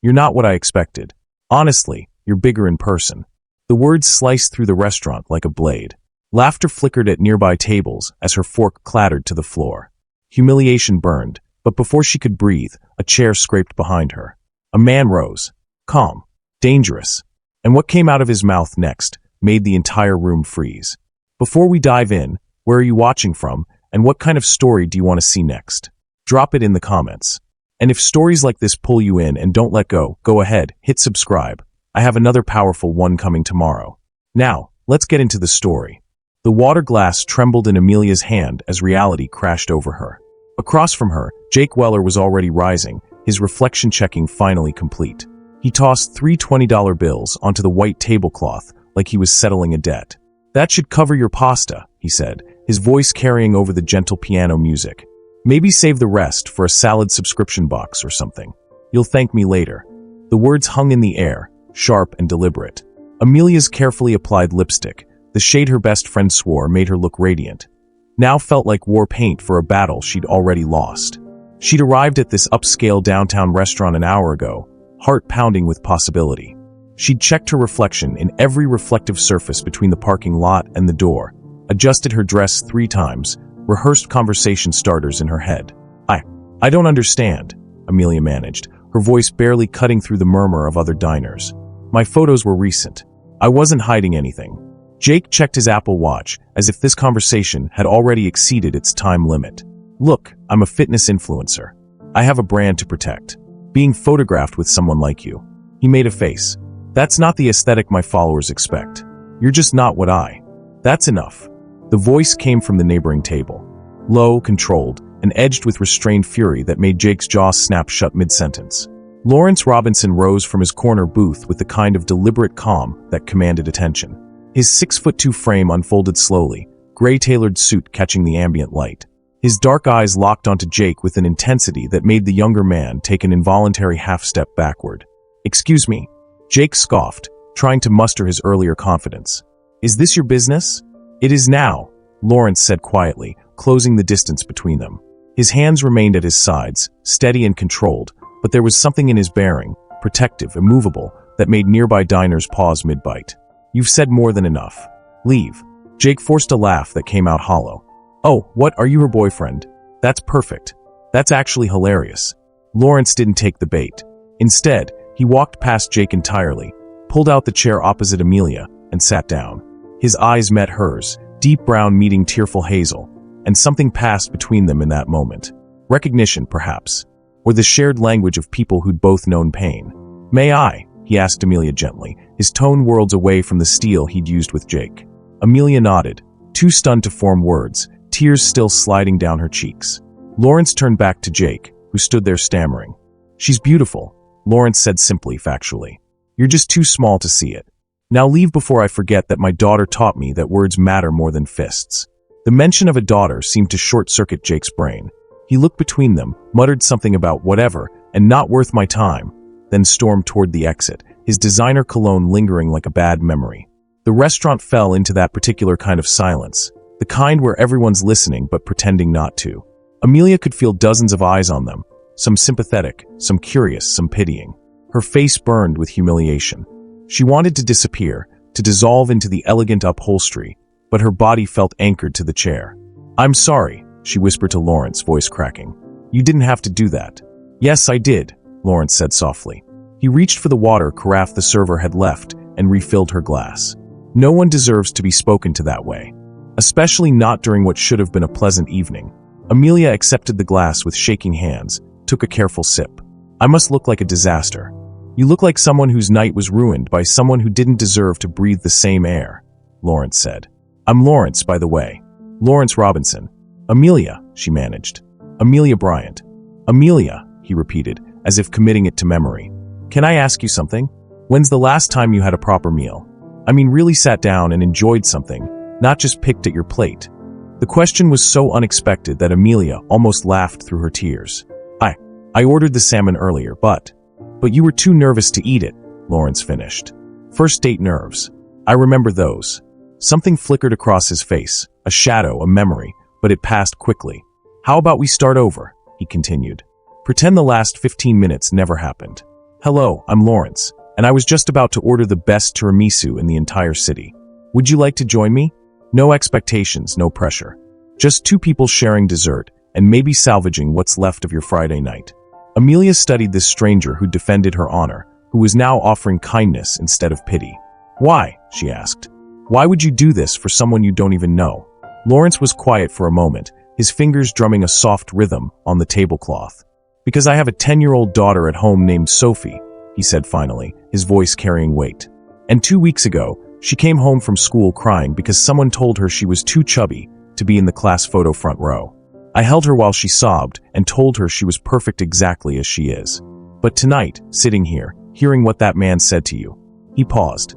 You're not what I expected. Honestly, you're bigger in person." The words sliced through the restaurant like a blade. Laughter flickered at nearby tables as her fork clattered to the floor. Humiliation burned, but before she could breathe, a chair scraped behind her. A man rose. Calm. Dangerous. And what came out of his mouth next made the entire room freeze. "Before we dive in, where are you watching from, and what kind of story do you want to see next? Drop it in the comments. And if stories like this pull you in and don't let go, go ahead, hit subscribe. I have another powerful one coming tomorrow." Now, let's get into the story. The water glass trembled in Amelia's hand as reality crashed over her. Across from her, Jake Weller was already rising, his reflection checking finally complete. He tossed 3 $20 bills onto the white tablecloth like he was settling a debt. "That should cover your pasta," he said, his voice carrying over the gentle piano music. "Maybe save the rest for a salad subscription box or something. You'll thank me later." The words hung in the air, sharp and deliberate. Amelia's carefully applied lipstick, the shade her best friend swore made her look radiant, now felt like war paint for a battle she'd already lost. She'd arrived at this upscale downtown restaurant an hour ago, heart pounding with possibility. She'd checked her reflection in every reflective surface between the parking lot and the door, adjusted her dress 3 times, rehearsed conversation starters in her head. I don't understand," Amelia managed, her voice barely cutting through the murmur of other diners. "My photos were recent. I wasn't hiding anything." Jake checked his Apple Watch as if this conversation had already exceeded its time limit. "Look, I'm a fitness influencer. I have a brand to protect. Being photographed with someone like you." He made a face. "That's not the aesthetic my followers expect. You're just not what I." "That's enough." The voice came from the neighboring table. Low, controlled, and edged with restrained fury that made Jake's jaw snap shut mid-sentence. Lawrence Robinson rose from his corner booth with the kind of deliberate calm that commanded attention. His 6'2" frame unfolded slowly, gray-tailored suit catching the ambient light. His dark eyes locked onto Jake with an intensity that made the younger man take an involuntary half-step backward. "Excuse me," Jake scoffed, trying to muster his earlier confidence. "Is this your business?" "It is now," Lawrence said quietly, closing the distance between them. His hands remained at his sides, steady and controlled, but there was something in his bearing, protective, immovable, that made nearby diners pause mid-bite. "You've said more than enough. Leave." Jake forced a laugh that came out hollow. "Oh, what, are you her boyfriend? That's perfect. That's actually hilarious." Lawrence didn't take the bait. Instead, he walked past Jake entirely, pulled out the chair opposite Amelia, and sat down. His eyes met hers, deep brown meeting tearful hazel, and something passed between them in that moment. Recognition, perhaps, or the shared language of people who'd both known pain. "May I?" he asked Amelia gently, his tone worlds away from the steel he'd used with Jake. Amelia nodded, too stunned to form words, tears still sliding down her cheeks. Lawrence turned back to Jake, who stood there stammering. "She's beautiful," Lawrence said simply, factually. "You're just too small to see it. Now leave before I forget that my daughter taught me that words matter more than fists." The mention of a daughter seemed to short-circuit Jake's brain. He looked between them, muttered something about whatever, and not worth my time, then stormed toward the exit, his designer cologne lingering like a bad memory. The restaurant fell into that particular kind of silence, the kind where everyone's listening but pretending not to. Amelia could feel dozens of eyes on them, some sympathetic, some curious, some pitying. Her face burned with humiliation. She wanted to disappear, to dissolve into the elegant upholstery, but her body felt anchored to the chair. "I'm sorry," she whispered to Lawrence, voice cracking. "You didn't have to do that." "Yes, I did," Lawrence said softly. He reached for the water carafe the server had left and refilled her glass. No one deserves to be spoken to that way, especially not during what should have been a pleasant evening. Amelia accepted the glass with shaking hands, took a careful sip. "I must look like a disaster." "You look like someone whose night was ruined by someone who didn't deserve to breathe the same air," Lawrence said. "I'm Lawrence, by the way. Lawrence Robinson." "Amelia," she managed. "Amelia Bryant." "Amelia," he repeated, as if committing it to memory. "Can I ask you something? When's the last time you had a proper meal? I mean, really sat down and enjoyed something, not just picked at your plate?" The question was so unexpected that Amelia almost laughed through her tears. I ordered the salmon earlier, but you were too nervous to eat it," Lawrence finished. "First date nerves. I remember those." Something flickered across his face, a shadow, a memory, but it passed quickly. "How about we start over?" he continued. "Pretend the last 15 minutes never happened. Hello, I'm Lawrence, and I was just about to order the best tiramisu in the entire city. Would you like to join me? No expectations, no pressure. Just two people sharing dessert and maybe salvaging what's left of your Friday night. Amelia studied this stranger who defended her honor, who was now offering kindness instead of pity. Why? She asked. Why would you do this for someone you don't even know? Lawrence was quiet for a moment, his fingers drumming a soft rhythm on the tablecloth. Because I have a 10-year-old daughter at home named Sophie, he said finally, his voice carrying weight. And 2 weeks ago, she came home from school crying because someone told her she was too chubby to be in the class photo front row. I held her while she sobbed and told her she was perfect exactly as she is. But tonight, sitting here, hearing what that man said to you, he paused.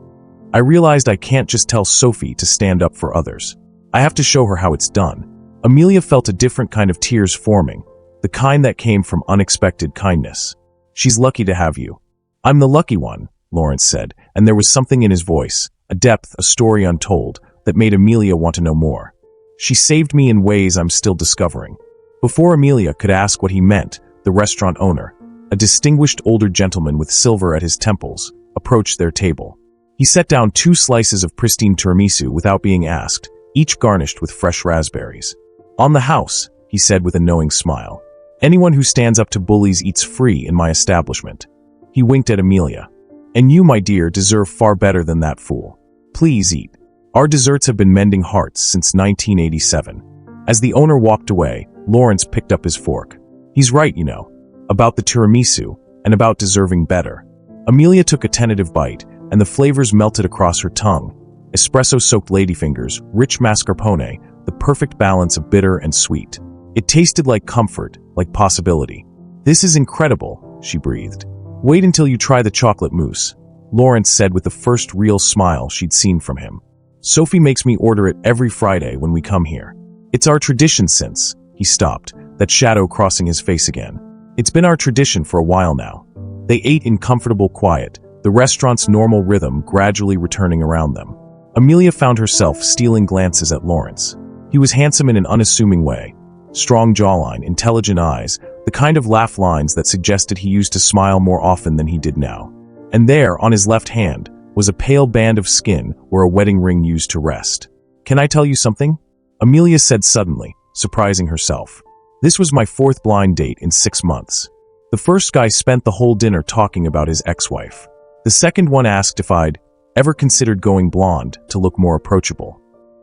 I realized I can't just tell Sophie to stand up for others. I have to show her how it's done. Amelia felt a different kind of tears forming, the kind that came from unexpected kindness. She's lucky to have you. I'm the lucky one, Lawrence said, and there was something in his voice, a depth, a story untold, that made Amelia want to know more. She saved me in ways I'm still discovering. Before Amelia could ask what he meant, the restaurant owner, a distinguished older gentleman with silver at his temples, approached their table. He set down 2 slices of pristine tiramisu without being asked, each garnished with fresh raspberries. On the house, he said with a knowing smile. Anyone who stands up to bullies eats free in my establishment. He winked at Amelia. And you, my dear, deserve far better than that fool. Please eat. Our desserts have been mending hearts since 1987. As the owner walked away, Lawrence picked up his fork. He's right, you know, about the tiramisu, and about deserving better. Amelia took a tentative bite, and the flavors melted across her tongue. Espresso-soaked ladyfingers, rich mascarpone, the perfect balance of bitter and sweet. It tasted like comfort, like possibility. This is incredible, she breathed. Wait until you try the chocolate mousse, Lawrence said with the first real smile she'd seen from him. Sophie makes me order it every Friday when we come here. It's our tradition since, he stopped, that shadow crossing his face again. It's been our tradition for a while now. They ate in comfortable quiet, the restaurant's normal rhythm gradually returning around them. Amelia found herself stealing glances at Lawrence. He was handsome in an unassuming way. Strong jawline, intelligent eyes, the kind of laugh lines that suggested he used to smile more often than he did now. And there, on his left hand, was a pale band of skin where a wedding ring used to rest. Can I tell you something? Amelia said suddenly, surprising herself. This was my 4th blind date in 6 months. The first guy spent the whole dinner talking about his ex-wife. The second one asked if I'd ever considered going blonde to look more approachable.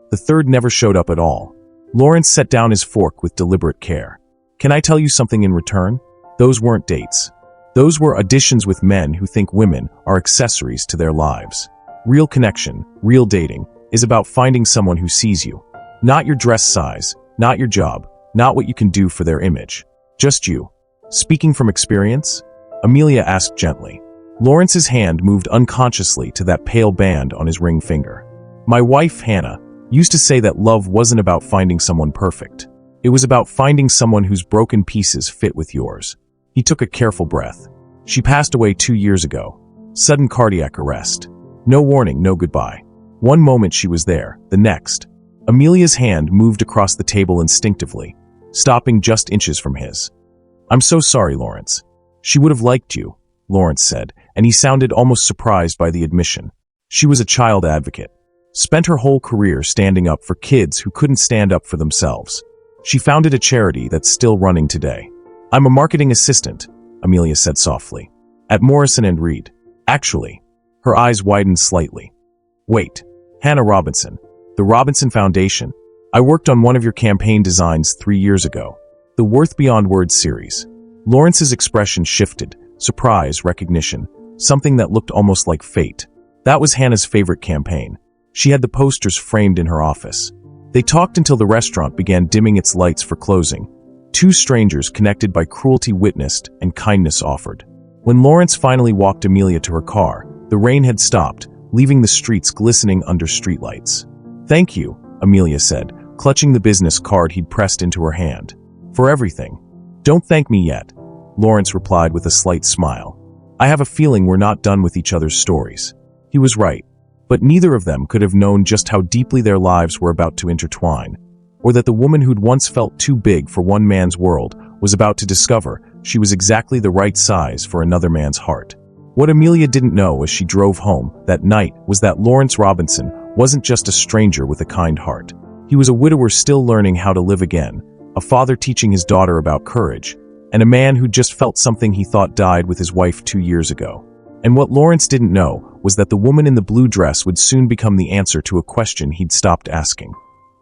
The third never showed up at all. Lawrence set down his fork with deliberate care. Can I tell you something in return? Those weren't dates. Those were auditions with men who think women are accessories to their lives. Real connection, real dating, is about finding someone who sees you. Not your dress size, not your job, not what you can do for their image. Just you. Speaking from experience? Amelia asked gently. Lawrence's hand moved unconsciously to that pale band on his ring finger. My wife, Hannah, used to say that love wasn't about finding someone perfect. It was about finding someone whose broken pieces fit with yours. He took a careful breath. She passed away 2 years ago. Sudden cardiac arrest. No warning, no goodbye. One moment she was there, the next. Amelia's hand moved across the table instinctively, stopping just inches from his. I'm so sorry, Lawrence. She would have liked you, Lawrence said, and he sounded almost surprised by the admission. She was a child advocate. Spent her whole career standing up for kids who couldn't stand up for themselves. She founded a charity that's still running today. I'm a marketing assistant, Amelia said softly, at Morrison & Reed. Actually, her eyes widened slightly. Wait, Hannah Robinson, the Robinson Foundation. I worked on one of your campaign designs 3 years ago, the Worth Beyond Words series. Lawrence's expression shifted, surprise, recognition, something that looked almost like fate. That was Hannah's favorite campaign. She had the posters framed in her office. They talked until the restaurant began dimming its lights for closing. 2 strangers connected by cruelty witnessed and kindness offered. When Lawrence finally walked Amelia to her car, the rain had stopped, leaving the streets glistening under streetlights. Thank you, Amelia said, clutching the business card he'd pressed into her hand. For everything. Don't thank me yet, Lawrence replied with a slight smile. I have a feeling we're not done with each other's stories. He was right. But neither of them could have known just how deeply their lives were about to intertwine, or that the woman who'd once felt too big for one man's world was about to discover she was exactly the right size for another man's heart. What Amelia didn't know as she drove home that night was that Lawrence Robinson wasn't just a stranger with a kind heart. He was a widower still learning how to live again, a father teaching his daughter about courage, and a man who just felt something he thought died with his wife 2 years ago. And what Lawrence didn't know was that the woman in the blue dress would soon become the answer to a question he'd stopped asking.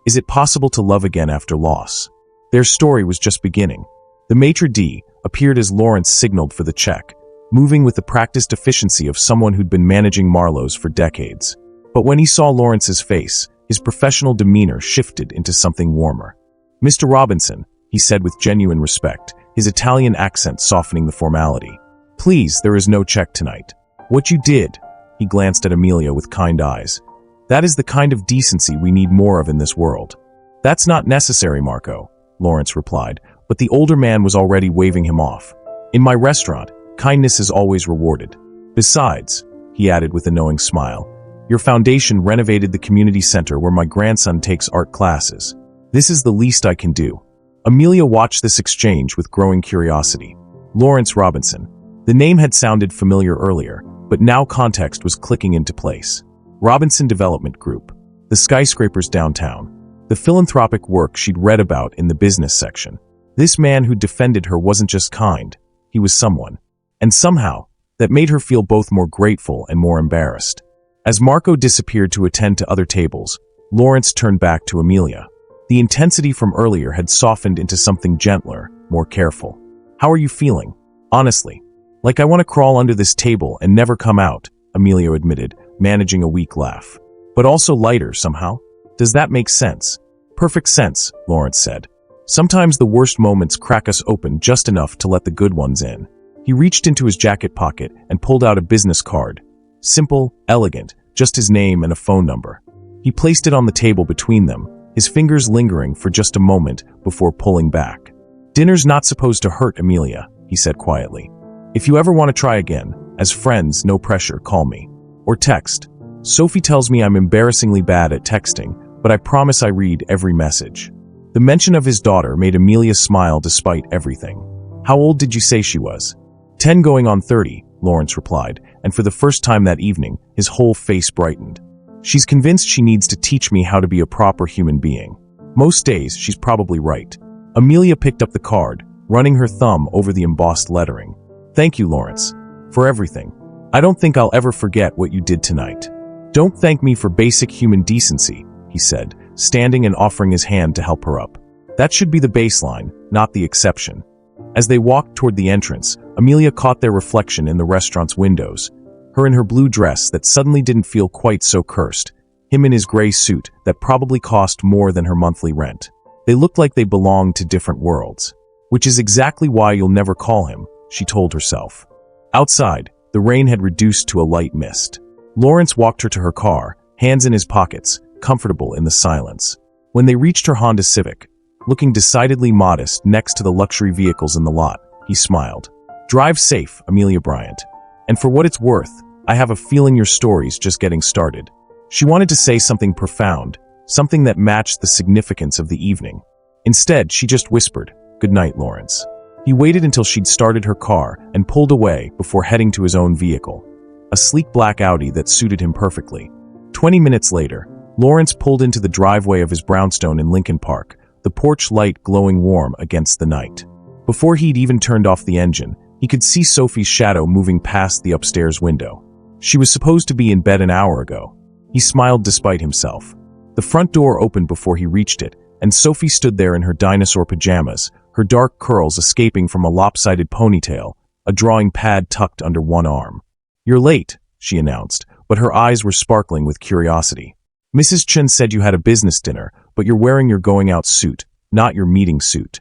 Is it possible to love again after loss? Their story was just beginning. The maitre d' appeared as Lawrence signaled for the check, moving with the practiced efficiency of someone who'd been managing Marlowe's for decades. But when he saw Lawrence's face, his professional demeanor shifted into something warmer. "Mr. Robinson," he said with genuine respect, his Italian accent softening the formality. "Please, there is no check tonight. What you did," he glanced at Amelia with kind eyes, "that is the kind of decency we need more of in this world." "That's not necessary, Marco," Lawrence replied, but the older man was already waving him off. "In my restaurant, kindness is always rewarded. Besides," he added with a knowing smile, "your foundation renovated the community center where my grandson takes art classes. This is the least I can do." Amelia watched this exchange with growing curiosity. Lawrence Robinson. The name had sounded familiar earlier, but now context was clicking into place. Robinson Development Group. The skyscrapers downtown. The philanthropic work she'd read about in the business section. This man who defended her wasn't just kind, he was someone. And somehow, that made her feel both more grateful and more embarrassed. As Marco disappeared to attend to other tables, Lawrence turned back to Amelia. The intensity from earlier had softened into something gentler, more careful. "How are you feeling?" "Honestly, like I want to crawl under this table and never come out," Amelia admitted, managing a weak laugh. "But also lighter somehow. Does that make sense?" "Perfect sense," Lawrence said. "Sometimes the worst moments crack us open just enough to let the good ones in." He reached into his jacket pocket and pulled out a business card. Simple, elegant, just his name and a phone number. He placed it on the table between them, his fingers lingering for just a moment before pulling back. "Dinner's not supposed to hurt, Amelia," he said quietly. "If you ever want to try again, as friends, no pressure, call me. Or text. Sophie tells me I'm embarrassingly bad at texting, but I promise I read every message." The mention of his daughter made Amelia smile despite everything. "How old did you say she was?" 10 going on 30, Lawrence replied, and for the first time that evening, his whole face brightened. "She's convinced she needs to teach me how to be a proper human being. Most days, she's probably right." Amelia picked up the card, running her thumb over the embossed lettering. "Thank you, Lawrence, for everything. I don't think I'll ever forget what you did tonight." "Don't thank me for basic human decency," he said, standing and offering his hand to help her up. "That should be the baseline, not the exception." As they walked toward the entrance, Amelia caught their reflection in the restaurant's windows. Her in her blue dress that suddenly didn't feel quite so cursed. Him in his gray suit that probably cost more than her monthly rent. They looked like they belonged to different worlds. Which is exactly why you'll never call him, she told herself. Outside, the rain had reduced to a light mist. Lawrence walked her to her car, hands in his pockets, comfortable in the silence. When they reached her Honda Civic, looking decidedly modest next to the luxury vehicles in the lot, he smiled. "Drive safe, Amelia Bryant. And for what it's worth, I have a feeling your story's just getting started." She wanted to say something profound, something that matched the significance of the evening. Instead, she just whispered, "Good night, Lawrence." He waited until she'd started her car and pulled away before heading to his own vehicle. A sleek black Audi that suited him perfectly. 20 minutes later, Lawrence pulled into the driveway of his brownstone in Lincoln Park, the porch light glowing warm against the night. Before he'd even turned off the engine, he could see Sophie's shadow moving past the upstairs window. She was supposed to be in bed an hour ago. He smiled despite himself. The front door opened before he reached it, and Sophie stood there in her dinosaur pajamas, her dark curls escaping from a lopsided ponytail, a drawing pad tucked under one arm. "You're late," she announced, but her eyes were sparkling with curiosity. "Mrs. Chen said you had a business dinner, but you're wearing your going-out suit, not your meeting suit."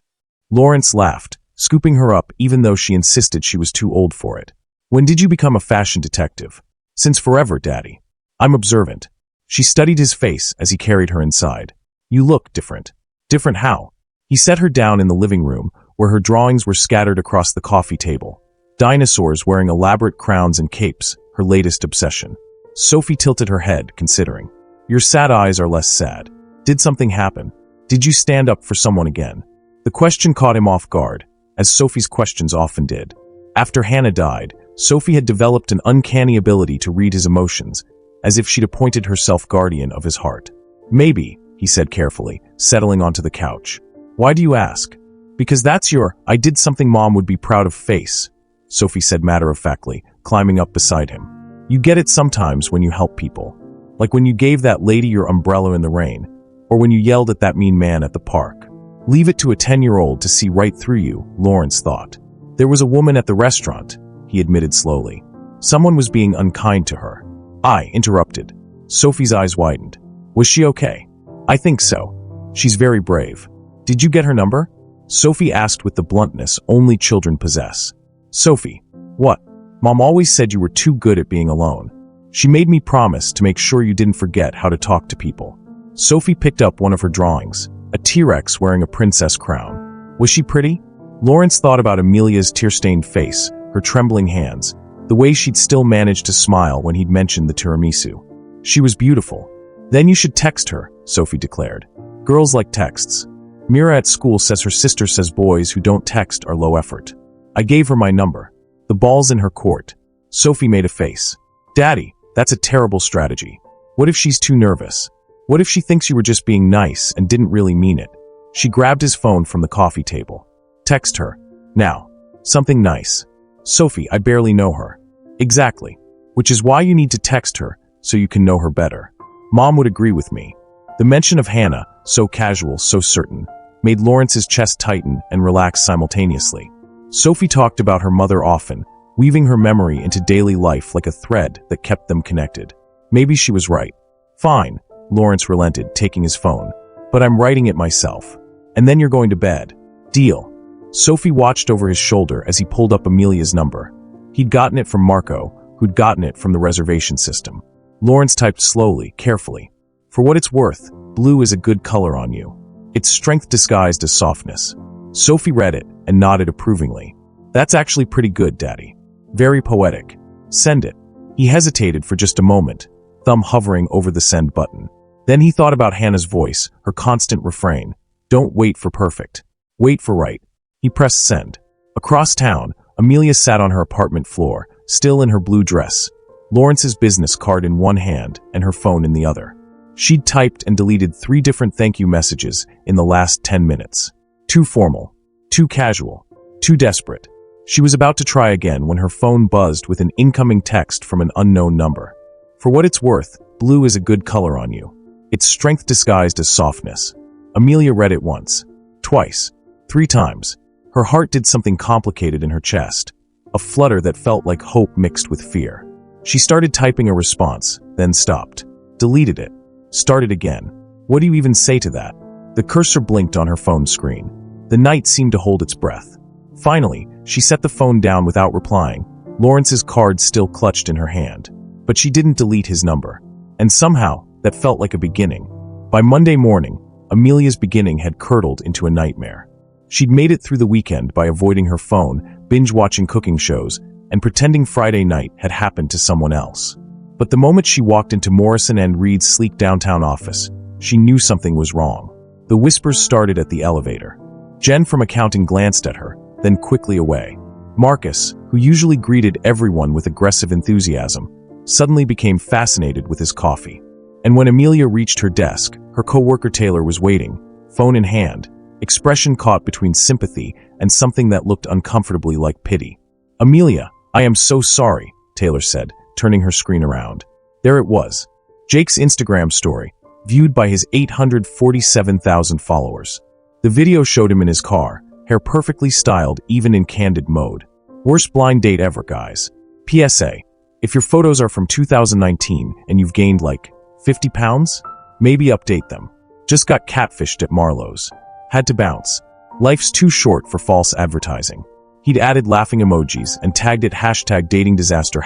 Lawrence laughed, scooping her up even though she insisted she was too old for it. "When did you become a fashion detective?" "Since forever, Daddy. I'm observant." She studied his face as he carried her inside. "You look different." "Different how?" He set her down in the living room, where her drawings were scattered across the coffee table. Dinosaurs wearing elaborate crowns and capes, her latest obsession. Sophie tilted her head, considering. "Your sad eyes are less sad. Did something happen? Did you stand up for someone again?" The question caught him off guard, as Sophie's questions often did. After Hannah died, Sophie had developed an uncanny ability to read his emotions, as if she'd appointed herself guardian of his heart. Maybe, he said carefully, settling onto the couch. Why do you ask? Because that's your, I did something Mom would be proud of face, Sophie said matter-of-factly, climbing up beside him. You get it sometimes when you help people. Like when you gave that lady your umbrella in the rain, or when you yelled at that mean man at the park. Leave it to a 10-year-old to see right through you, Lawrence thought. There was a woman at the restaurant, he admitted slowly. Someone was being unkind to her. I interrupted. Sophie's eyes widened. Was she okay? I think so. She's very brave. Did you get her number? Sophie asked with the bluntness only children possess. Sophie, what? Mom always said you were too good at being alone. She made me promise to make sure you didn't forget how to talk to people. Sophie picked up one of her drawings, a T-Rex wearing a princess crown. Was she pretty? Lawrence thought about Amelia's tear-stained face, her trembling hands, the way she'd still managed to smile when he'd mentioned the tiramisu. She was beautiful. Then you should text her, Sophie declared. Girls like texts. Mira at school says her sister says boys who don't text are low effort. I gave her my number. The ball's in her court. Sophie made a face. Daddy, that's a terrible strategy. What if she's too nervous? What if she thinks you were just being nice and didn't really mean it? She grabbed his phone from the coffee table. Text her. Now. Something nice. Sophie, I barely know her. Exactly. Which is why you need to text her, so you can know her better. Mom would agree with me. The mention of Hannah, so casual, so certain, made Lawrence's chest tighten and relax simultaneously. Sophie talked about her mother often, weaving her memory into daily life like a thread that kept them connected. Maybe she was right. Fine, Lawrence relented, taking his phone. But I'm writing it myself. And then you're going to bed. Deal. Sophie watched over his shoulder as he pulled up Amelia's number. He'd gotten it from Marco, who'd gotten it from the reservation system. Lawrence typed slowly, carefully. For what it's worth, blue is a good color on you. It's strength disguised as softness. Sophie read it and nodded approvingly. That's actually pretty good, Daddy. Very poetic. Send it. He hesitated for just a moment, thumb hovering over the send button. Then he thought about Hannah's voice, her constant refrain. Don't wait for perfect. Wait for right. He pressed send. Across town, Amelia sat on her apartment floor, still in her blue dress, Lawrence's business card in one hand and her phone in the other. She'd typed and deleted 3 different thank you messages in the last 10 minutes. Too formal, too casual, too desperate. She was about to try again when her phone buzzed with an incoming text from an unknown number. For what it's worth, blue is a good color on you. It's strength disguised as softness. Amelia read it once, twice, 3 times. Her heart did something complicated in her chest, a flutter that felt like hope mixed with fear. She started typing a response, then stopped, deleted it, started again. What do you even say to that? The cursor blinked on her phone screen. The night seemed to hold its breath. Finally, she set the phone down without replying, Lawrence's card still clutched in her hand. But she didn't delete his number. And somehow, that felt like a beginning. By Monday morning, Amelia's beginning had curdled into a nightmare. She'd made it through the weekend by avoiding her phone, binge-watching cooking shows, and pretending Friday night had happened to someone else. But the moment she walked into Morrison & Reed's sleek downtown office, she knew something was wrong. The whispers started at the elevator. Jen from accounting glanced at her, then quickly away. Marcus, who usually greeted everyone with aggressive enthusiasm, suddenly became fascinated with his coffee. And when Amelia reached her desk, her coworker Taylor was waiting, phone in hand, expression caught between sympathy and something that looked uncomfortably like pity. Amelia, I am so sorry, Taylor said, turning her screen around. There it was. Jake's Instagram story, viewed by his 847,000 followers. The video showed him in his car, hair perfectly styled even in candid mode. Worst blind date ever, guys. PSA, if your photos are from 2019 and you've gained like 50 pounds, maybe update them. Just got catfished at Marlowe's. Had to bounce. Life's too short for false advertising. He'd added laughing emojis and tagged it #datingdisaster,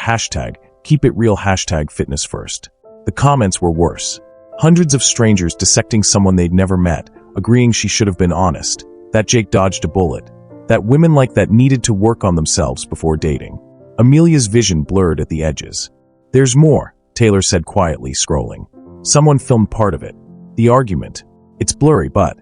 #keepitreal, #fitnessfirst. The comments were worse. Hundreds of strangers dissecting someone they'd never met, agreeing she should have been honest, that Jake dodged a bullet, that women like that needed to work on themselves before dating. Amelia's vision blurred at the edges. There's more, Taylor said quietly, scrolling. Someone filmed part of it. The argument. It's blurry, but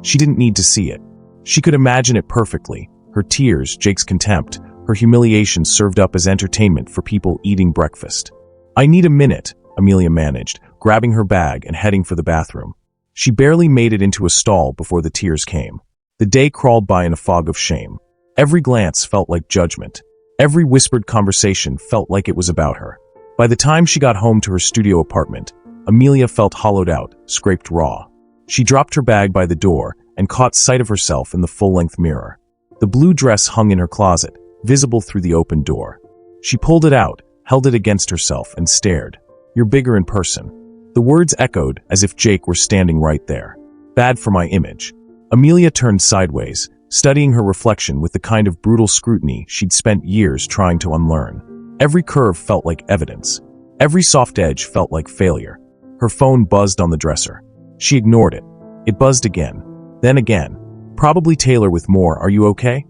she didn't need to see it. She could imagine it perfectly. Her tears, Jake's contempt, her humiliation served up as entertainment for people eating breakfast. "I need a minute," Amelia managed, grabbing her bag and heading for the bathroom. She barely made it into a stall before the tears came. The day crawled by in a fog of shame. Every glance felt like judgment. Every whispered conversation felt like it was about her. By the time she got home to her studio apartment, Amelia felt hollowed out, scraped raw. She dropped her bag by the door and caught sight of herself in the full-length mirror. The blue dress hung in her closet, visible through the open door. She pulled it out, held it against herself, and stared. "You're bigger in person." The words echoed as if Jake were standing right there. "Bad for my image." Amelia turned sideways, studying her reflection with the kind of brutal scrutiny she'd spent years trying to unlearn. Every curve felt like evidence. Every soft edge felt like failure. Her phone buzzed on the dresser. She ignored it. It buzzed again. Then again. Probably Taylor with more "Are you okay?"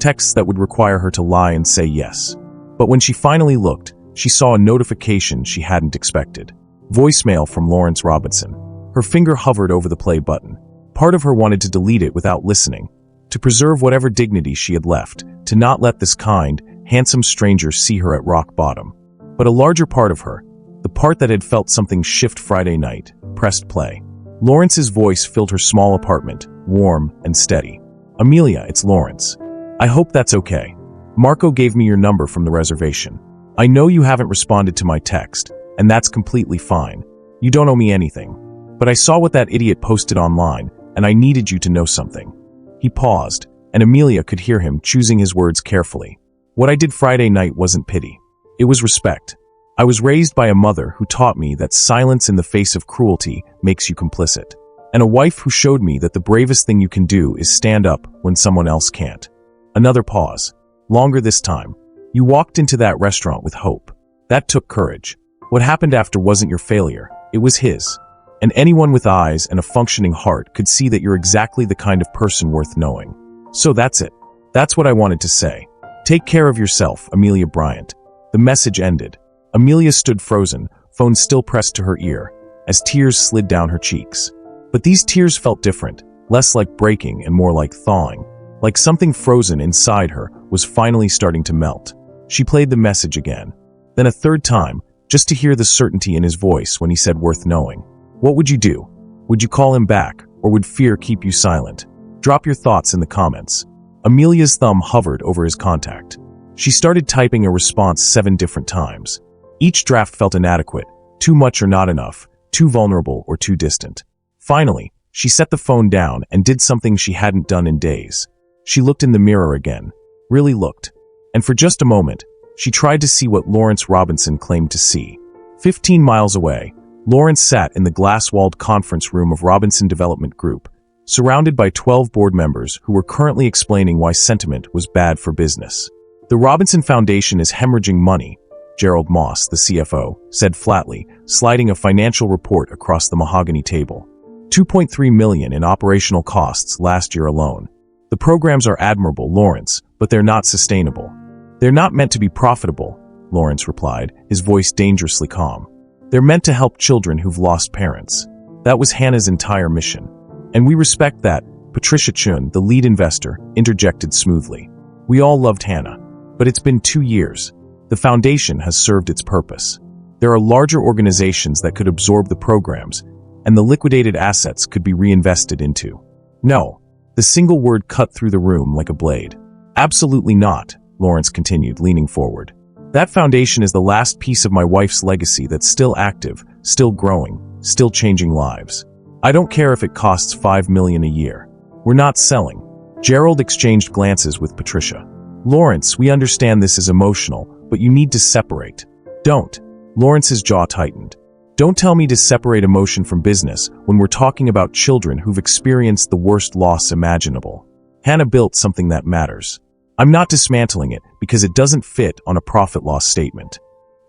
texts that would require her to lie and say yes. But when she finally looked, she saw a notification she hadn't expected. Voicemail from Lawrence Robinson. Her finger hovered over the play button. Part of her wanted to delete it without listening, to preserve whatever dignity she had left, to not let this kind, handsome stranger see her at rock bottom. But a larger part of her, the part that had felt something shift Friday night, pressed play. Lawrence's voice filled her small apartment, warm and steady. "Amelia, it's Lawrence. I hope that's okay. Marco gave me your number from the reservation. I know you haven't responded to my text, and that's completely fine. You don't owe me anything. But I saw what that idiot posted online, and I needed you to know something." He paused, and Amelia could hear him choosing his words carefully. "What I did Friday night wasn't pity. It was respect. I was raised by a mother who taught me that silence in the face of cruelty makes you complicit, and a wife who showed me that the bravest thing you can do is stand up when someone else can't." Another pause. Longer this time. "You walked into that restaurant with hope. That took courage. What happened after wasn't your failure, it was his. And anyone with eyes and a functioning heart could see that you're exactly the kind of person worth knowing. So that's it. That's what I wanted to say. Take care of yourself, Amelia Bryant." The message ended. Amelia stood frozen, phone still pressed to her ear, as tears slid down her cheeks. But these tears felt different, less like breaking and more like thawing. Like something frozen inside her was finally starting to melt. She played the message again. Then a third time, just to hear the certainty in his voice when he said "worth knowing." "What would you do? Would you call him back, or would fear keep you silent? Drop your thoughts in the comments." Amelia's thumb hovered over his contact. She started typing a response 7 different times. Each draft felt inadequate, too much or not enough, too vulnerable or too distant. Finally, she set the phone down and did something she hadn't done in days. She looked in the mirror again. Really looked. And for just a moment, she tried to see what Lawrence Robinson claimed to see. 15 miles away, Lawrence sat in the glass-walled conference room of Robinson Development Group, surrounded by 12 board members who were currently explaining why sentiment was bad for business. "The Robinson Foundation is hemorrhaging money," Gerald Moss, the CFO, said flatly, sliding a financial report across the mahogany table. $2.3 million in operational costs last year alone. "The programs are admirable, Lawrence, but they're not sustainable." "They're not meant to be profitable," Lawrence replied, his voice dangerously calm. "They're meant to help children who've lost parents. That was Hannah's entire mission. And we respect that," Patricia Chun, the lead investor, interjected smoothly. "We all loved Hannah. But it's been 2 years. The foundation has served its purpose. There are larger organizations that could absorb the programs, and the liquidated assets could be reinvested into." "No." The single word cut through the room like a blade. "Absolutely not," Lawrence continued, leaning forward. "That foundation is the last piece of my wife's legacy that's still active, still growing, still changing lives. I don't care if it costs $5 million a year. We're not selling." Gerald exchanged glances with Patricia. "Lawrence, we understand this is emotional, but you need to separate." "Don't." Lawrence's jaw tightened. "Don't tell me to separate emotion from business when we're talking about children who've experienced the worst loss imaginable. Hannah built something that matters. I'm not dismantling it because it doesn't fit on a profit-loss statement."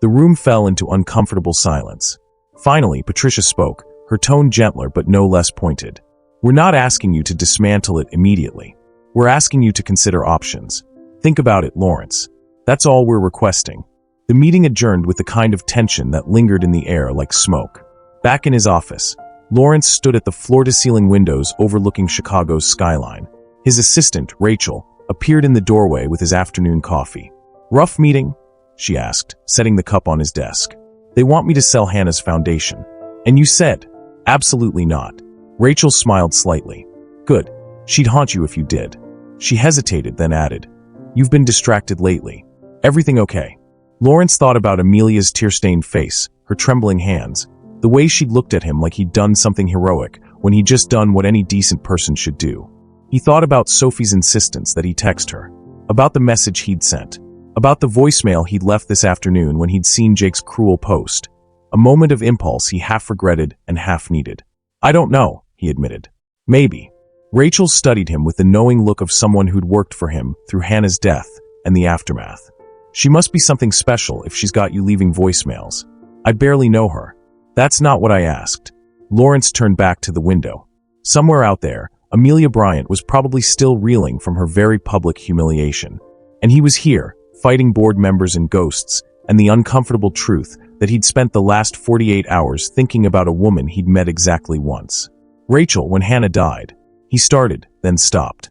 The room fell into uncomfortable silence. Finally, Patricia spoke, her tone gentler but no less pointed. "We're not asking you to dismantle it immediately. We're asking you to consider options. Think about it, Lawrence. That's all we're requesting." The meeting adjourned with the kind of tension that lingered in the air like smoke. Back in his office, Lawrence stood at the floor-to-ceiling windows overlooking Chicago's skyline. His assistant, Rachel, appeared in the doorway with his afternoon coffee. Rough meeting? She asked, setting the cup on his desk. They want me to sell Hannah's foundation. And you said, absolutely not. Rachel smiled slightly. Good. She'd haunt you if you did. She hesitated, then added, you've been distracted lately. Everything okay? Lawrence thought about Amelia's tear-stained face, her trembling hands, the way she'd looked at him like he'd done something heroic when he'd just done what any decent person should do. He thought about Sophie's insistence that he text her, about the message he'd sent, about the voicemail he'd left this afternoon when he'd seen Jake's cruel post. A moment of impulse he half regretted and half needed. I don't know, he admitted. Maybe. Rachel studied him with the knowing look of someone who'd worked for him through Hannah's death and the aftermath. She must be something special if she's got you leaving voicemails. I barely know her. That's not what I asked. Lawrence turned back to the window. Somewhere out there, Amelia Bryant was probably still reeling from her very public humiliation. And he was here, fighting board members and ghosts, and the uncomfortable truth that he'd spent the last 48 hours thinking about a woman he'd met exactly once. Rachel, when Hannah died. He started, then stopped.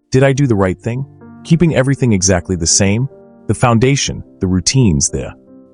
Did I do the right thing? Keeping everything exactly the same? The foundation, the routines,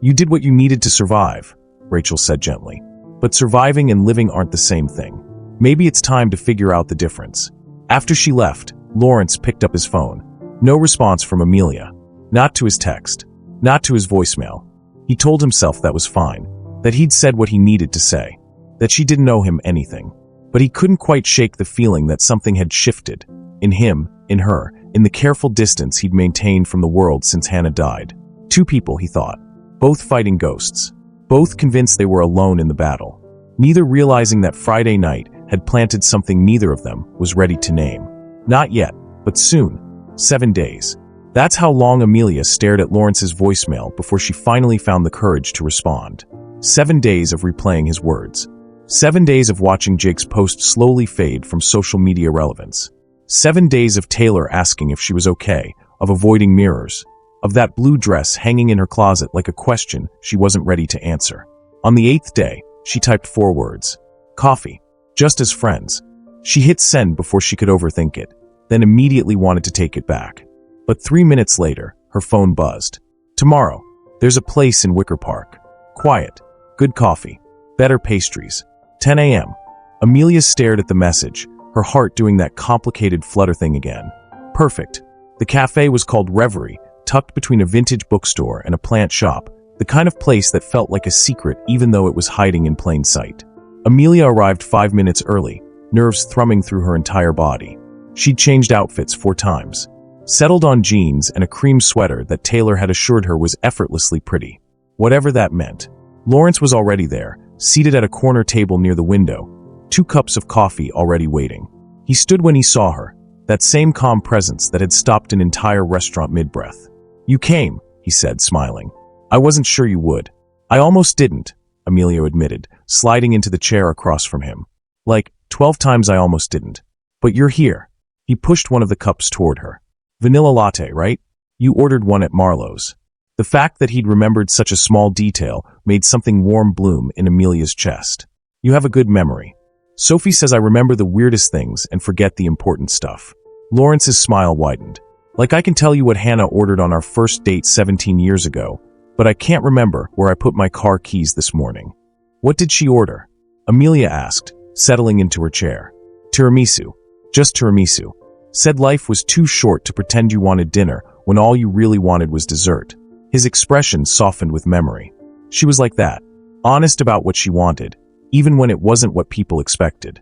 You did what you needed to survive, Rachel said gently. But surviving and living aren't the same thing. Maybe it's time to figure out the difference. After she left, Lawrence picked up his phone. No response from Amelia. Not to his text. Not to his voicemail. He told himself that was fine. That he'd said what he needed to say. That she didn't owe him anything. But he couldn't quite shake the feeling that something had shifted. In him, in her, in the careful distance he'd maintained from the world since Hannah died. Two people, he thought. Both fighting ghosts. Both convinced they were alone in the battle. Neither realizing that Friday night had planted something neither of them was ready to name. Not yet, but soon. 7 days. That's how long Amelia stared at Lawrence's voicemail before she finally found the courage to respond. 7 days of replaying his words. 7 days of watching Jake's post slowly fade from social media relevance. 7 days of Taylor asking if she was okay, of avoiding mirrors, of that blue dress hanging in her closet like a question she wasn't ready to answer. On the 8th day, she typed 4 words. Coffee. Just as friends. She hit send before she could overthink it, then immediately wanted to take it back. But 3 minutes later, her phone buzzed. Tomorrow. There's a place in Wicker Park. Quiet. Good coffee. Better pastries. 10 a.m. Amelia stared at the message, her heart doing that complicated flutter thing again. Perfect. The cafe was called Reverie, tucked between a vintage bookstore and a plant shop, the kind of place that felt like a secret even though it was hiding in plain sight. Amelia arrived 5 minutes early, nerves thrumming through her entire body. She'd changed outfits 4 times. Settled on jeans and a cream sweater that Taylor had assured her was effortlessly pretty. Whatever that meant. Lawrence was already there, seated at a corner table near the window, 2 cups of coffee already waiting. He stood when he saw her, that same calm presence that had stopped an entire restaurant mid-breath. You came, he said, smiling. I wasn't sure you would. I almost didn't, Amelia admitted, sliding into the chair across from him. Like, 12 times I almost didn't. But you're here. He pushed one of the cups toward her. Vanilla latte, right? You ordered one at Marlowe's. The fact that he'd remembered such a small detail made something warm bloom in Amelia's chest. You have a good memory. Sophie says I remember the weirdest things and forget the important stuff. Lawrence's smile widened. Like I can tell you what Hannah ordered on our first date 17 years ago, but I can't remember where I put my car keys this morning. What did she order? Amelia asked, settling into her chair. Tiramisu. Just tiramisu. Said life was too short to pretend you wanted dinner when all you really wanted was dessert. His expression softened with memory. She was like that, honest about what she wanted, even when it wasn't what people expected.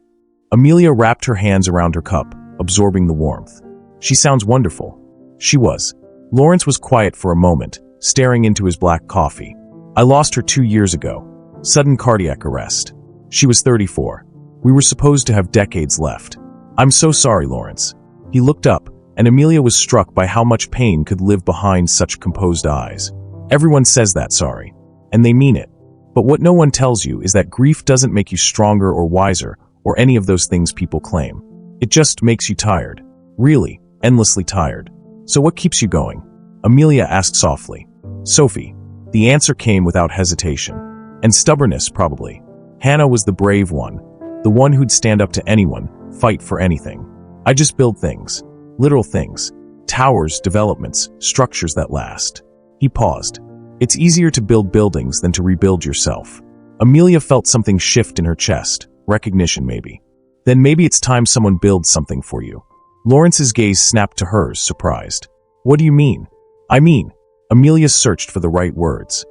Amelia wrapped her hands around her cup, absorbing the warmth. She sounds wonderful. She was. Lawrence was quiet for a moment, staring into his black coffee. I lost her 2 years ago. Sudden cardiac arrest. She was 34. We were supposed to have decades left. I'm so sorry, Lawrence. He looked up, and Amelia was struck by how much pain could live behind such composed eyes. Everyone says that sorry, and they mean it. But what no one tells you is that grief doesn't make you stronger or wiser, or any of those things people claim. It just makes you tired. Really, endlessly tired. So what keeps you going? Amelia asked softly. Sophie. The answer came without hesitation. And stubbornness, probably. Hannah was the brave one. The one who'd stand up to anyone, fight for anything. I just build things. Literal things. Towers, developments, structures that last. He paused. It's easier to build buildings than to rebuild yourself. Amelia felt something shift in her chest. Recognition, maybe. Then maybe it's time someone builds something for you. Lawrence's gaze snapped to hers, surprised. What do you mean? I mean, Amelia searched for the right words.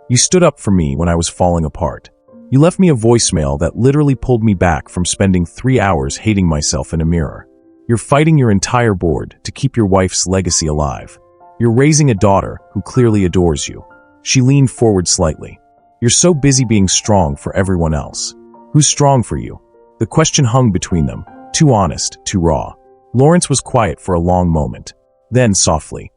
You stood up for me when I was falling apart. You left me a voicemail that literally pulled me back from spending 3 hours hating myself in a mirror. You're fighting your entire board to keep your wife's legacy alive. You're raising a daughter who clearly adores you. She leaned forward slightly. You're so busy being strong for everyone else. Who's strong for you? The question hung between them, too honest, too raw. Lawrence was quiet for a long moment. Then, softly,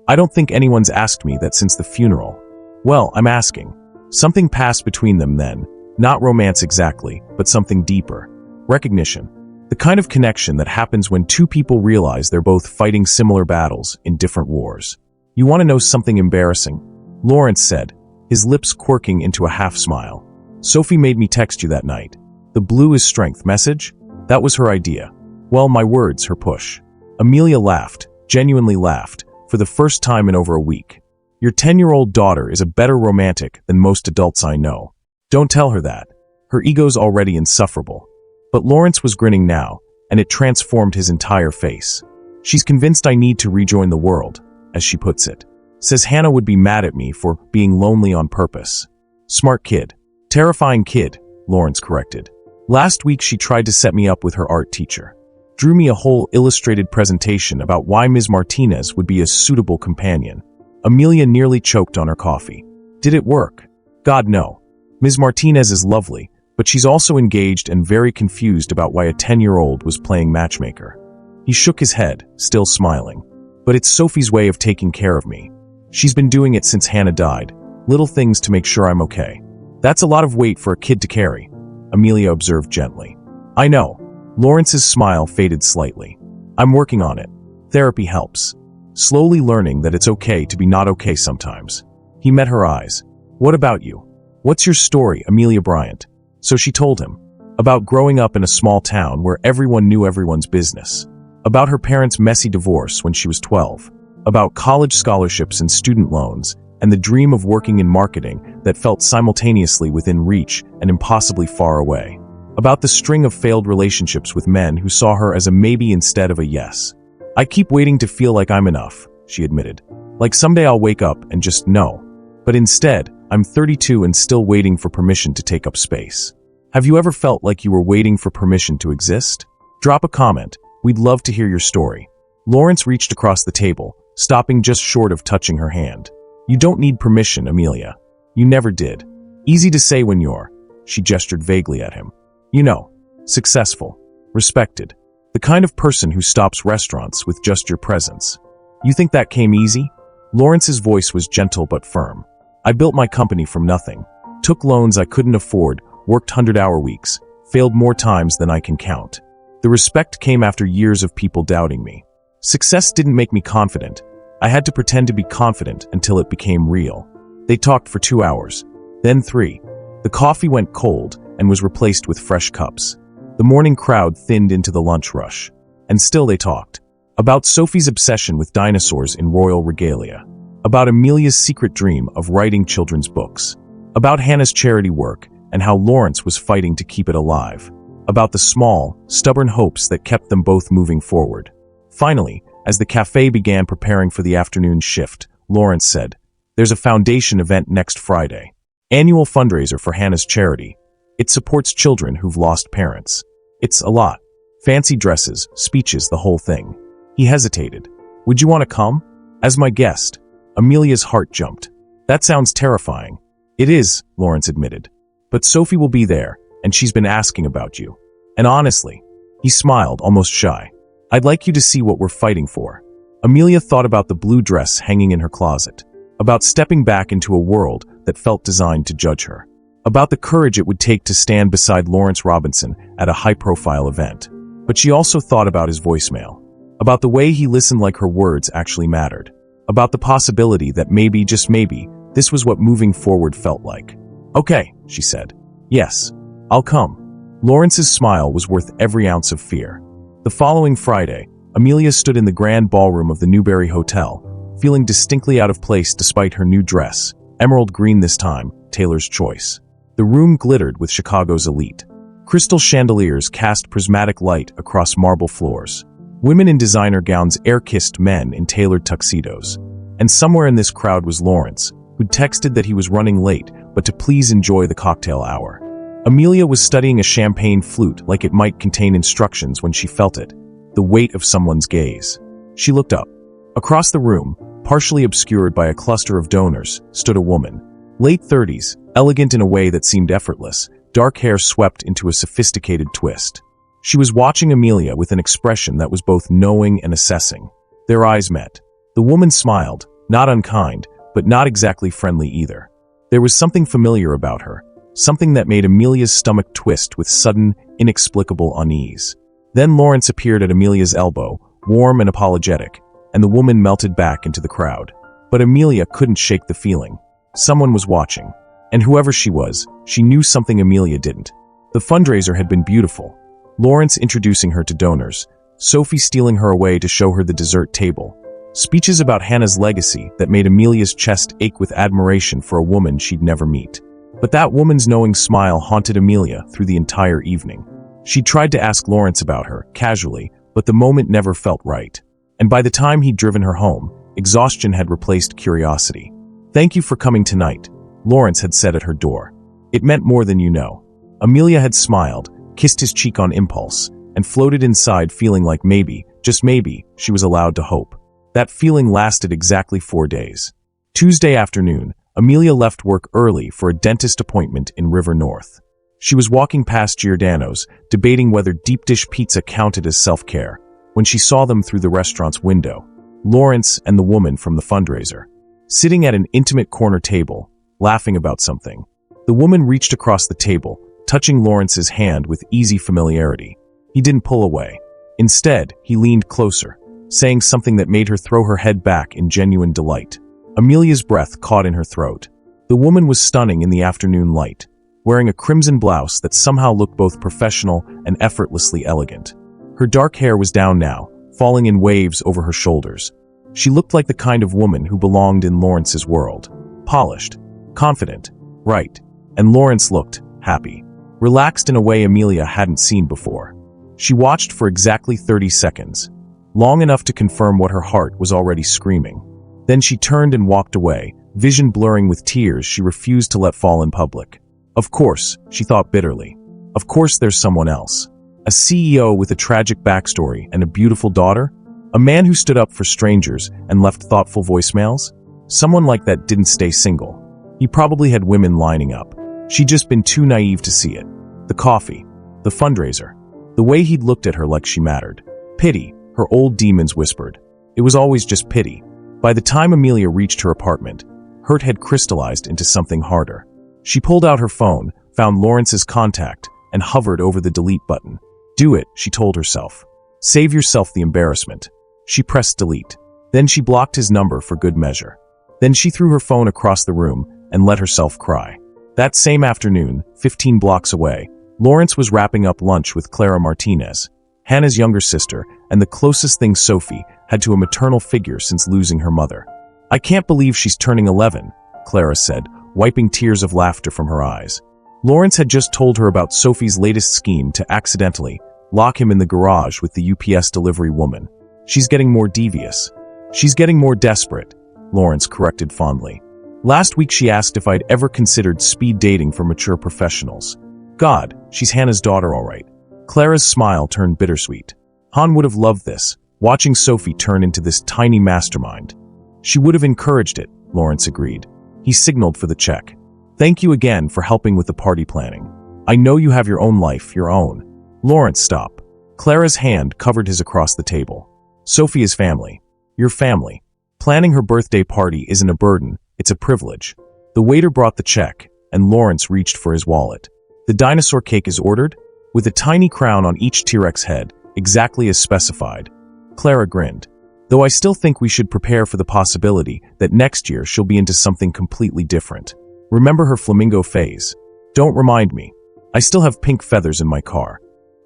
I don't think anyone's asked me that since the funeral. Well, I'm asking. Something passed between them then. Not romance exactly, but something deeper. Recognition. The kind of connection that happens when two people realize they're both fighting similar battles in different wars. You want to know something embarrassing? Lawrence said, his lips quirking into a half-smile. Sophie made me text you that night. The blue is strength message? That was her idea. Well, my words, her push. Amelia laughed, genuinely laughed, for the first time in over a week. Your 10-year-old daughter is a better romantic than most adults I know. Don't tell her that. Her ego's already insufferable. But Lawrence was grinning now, and it transformed his entire face. She's convinced I need to rejoin the world, as she puts it. Says Hannah would be mad at me for being lonely on purpose. Smart kid. Terrifying kid, Lawrence corrected. Last week she tried to set me up with her art teacher. Drew me a whole illustrated presentation about why Ms. Martinez would be a suitable companion. Amelia nearly choked on her coffee. Did it work? God, no. Ms. Martinez is lovely, but she's also engaged and very confused about why a 10-year-old was playing matchmaker. He shook his head, still smiling. But it's Sophie's way of taking care of me. She's been doing it since Hannah died. Little things to make sure I'm okay. That's a lot of weight for a kid to carry, Amelia observed gently. I know. Lawrence's smile faded slightly. I'm working on it. Therapy helps. Slowly learning that it's okay to be not okay sometimes. He met her eyes. What about you? What's your story, Amelia Bryant? So she told him. About growing up in a small town where everyone knew everyone's business. About her parents' messy divorce when she was 12. About college scholarships and student loans, and the dream of working in marketing that felt simultaneously within reach and impossibly far away. About the string of failed relationships with men who saw her as a maybe instead of a yes. I keep waiting to feel like I'm enough, she admitted. Like someday I'll wake up and just know. But instead, I'm 32 and still waiting for permission to take up space. Have you ever felt like you were waiting for permission to exist? Drop a comment. We'd love to hear your story. Lawrence reached across the table, stopping just short of touching her hand. You don't need permission, Amelia. You never did. Easy to say when you're, she gestured vaguely at him. You know, successful, respected. The kind of person who stops restaurants with just your presence. You think that came easy? Lawrence's voice was gentle but firm. I built my company from nothing. Took loans I couldn't afford, worked 100-hour weeks, failed more times than I can count. The respect came after years of people doubting me. Success didn't make me confident. I had to pretend to be confident until it became real. They talked for 2 hours, then 3. The coffee went cold and was replaced with fresh cups. The morning crowd thinned into the lunch rush. And still they talked. About Sophie's obsession with dinosaurs in royal regalia. About Amelia's secret dream of writing children's books. About Hannah's charity work and how Lawrence was fighting to keep it alive. About the small, stubborn hopes that kept them both moving forward. Finally, as the cafe began preparing for the afternoon shift, Lawrence said, There's a foundation event next Friday. Annual fundraiser for Hannah's charity. It supports children who've lost parents. It's a lot. Fancy dresses, speeches, the whole thing. He hesitated. Would you want to come? As my guest. Amelia's heart jumped. That sounds terrifying. It is, Lawrence admitted. But Sophie will be there, and she's been asking about you. And honestly, he smiled, almost shy. I'd like you to see what we're fighting for. Amelia thought about the blue dress hanging in her closet. About stepping back into a world that felt designed to judge her. About the courage it would take to stand beside Lawrence Robinson at a high-profile event. But she also thought about his voicemail. About the way he listened like her words actually mattered. About the possibility that maybe, just maybe, this was what moving forward felt like. Okay, she said. Yes, I'll come. Lawrence's smile was worth every ounce of fear. The following Friday, Amelia stood in the grand ballroom of the Newberry Hotel, feeling distinctly out of place despite her new dress, emerald green this time, Taylor's choice. The room glittered with Chicago's elite. Crystal chandeliers cast prismatic light across marble floors. Women in designer gowns air-kissed men in tailored tuxedos. And somewhere in this crowd was Lawrence, who'd texted that he was running late, but to please enjoy the cocktail hour. Amelia was studying a champagne flute like it might contain instructions when she felt it, the weight of someone's gaze. She looked up. Across the room, partially obscured by a cluster of donors, stood a woman. Late 30s, elegant in a way that seemed effortless, dark hair swept into a sophisticated twist. She was watching Amelia with an expression that was both knowing and assessing. Their eyes met. The woman smiled, not unkind, but not exactly friendly either. There was something familiar about her, something that made Amelia's stomach twist with sudden, inexplicable unease. Then Lawrence appeared at Amelia's elbow, warm and apologetic, and the woman melted back into the crowd. But Amelia couldn't shake the feeling. Someone was watching. And whoever she was, she knew something Amelia didn't. The fundraiser had been beautiful. Lawrence introducing her to donors, Sophie stealing her away to show her the dessert table. Speeches about Hannah's legacy that made Amelia's chest ache with admiration for a woman she'd never meet. But that woman's knowing smile haunted Amelia through the entire evening. She tried to ask Lawrence about her, casually, but the moment never felt right. And by the time he'd driven her home, exhaustion had replaced curiosity. "Thank you for coming tonight," Lawrence had said at her door. "It meant more than you know." Amelia had smiled, kissed his cheek on impulse, and floated inside feeling like maybe, just maybe, she was allowed to hope. That feeling lasted exactly 4 days. Tuesday afternoon, Amelia left work early for a dentist appointment in River North. She was walking past Giordano's, debating whether deep dish pizza counted as self-care, when she saw them through the restaurant's window. Lawrence and the woman from the fundraiser, sitting at an intimate corner table, laughing about something. The woman reached across the table, touching Lawrence's hand with easy familiarity. He didn't pull away. Instead, he leaned closer, saying something that made her throw her head back in genuine delight. Amelia's breath caught in her throat. The woman was stunning in the afternoon light, wearing a crimson blouse that somehow looked both professional and effortlessly elegant. Her dark hair was down now, falling in waves over her shoulders. She looked like the kind of woman who belonged in Lawrence's world. Polished, confident, right. And Lawrence looked happy, relaxed in a way Amelia hadn't seen before. She watched for exactly 30 seconds, long enough to confirm what her heart was already screaming. Then she turned and walked away, vision blurring with tears she refused to let fall in public. Of course, she thought bitterly. Of course there's someone else. A CEO with a tragic backstory and a beautiful daughter? A man who stood up for strangers and left thoughtful voicemails? Someone like that didn't stay single. He probably had women lining up. She'd just been too naive to see it. The coffee, the fundraiser, the way he'd looked at her like she mattered. Pity, her old demons whispered. It was always just pity. By the time Amelia reached her apartment, hurt had crystallized into something harder. She pulled out her phone, found Lawrence's contact, and hovered over the delete button. Do it, she told herself. Save yourself the embarrassment. She pressed delete. Then she blocked his number for good measure. Then she threw her phone across the room and let herself cry. That same afternoon, 15 blocks away, Lawrence was wrapping up lunch with Clara Martinez, Hannah's younger sister, and the closest thing Sophie had to a maternal figure since losing her mother. "I can't believe she's turning 11, Clara said, wiping tears of laughter from her eyes. Lawrence had just told her about Sophie's latest scheme to accidentally lock him in the garage with the UPS delivery woman. She's getting more devious. She's getting more desperate, Lawrence corrected fondly. Last week she asked if I'd ever considered speed dating for mature professionals. God, she's Hannah's daughter all right. Clara's smile turned bittersweet. Han would have loved this, watching Sophie turn into this tiny mastermind. She would have encouraged it, Lawrence agreed. He signaled for the check. Thank you again for helping with the party planning. I know you have your own life, your own. Lawrence, stop. Clara's hand covered his across the table. Sophie is family. Your family. Planning her birthday party isn't a burden, it's a privilege. The waiter brought the check, and Lawrence reached for his wallet. The dinosaur cake is ordered, with a tiny crown on each T-Rex head, exactly as specified. Clara grinned. Though I still think we should prepare for the possibility that next year she'll be into something completely different. Remember her flamingo phase? Don't remind me. I still have pink feathers in my car.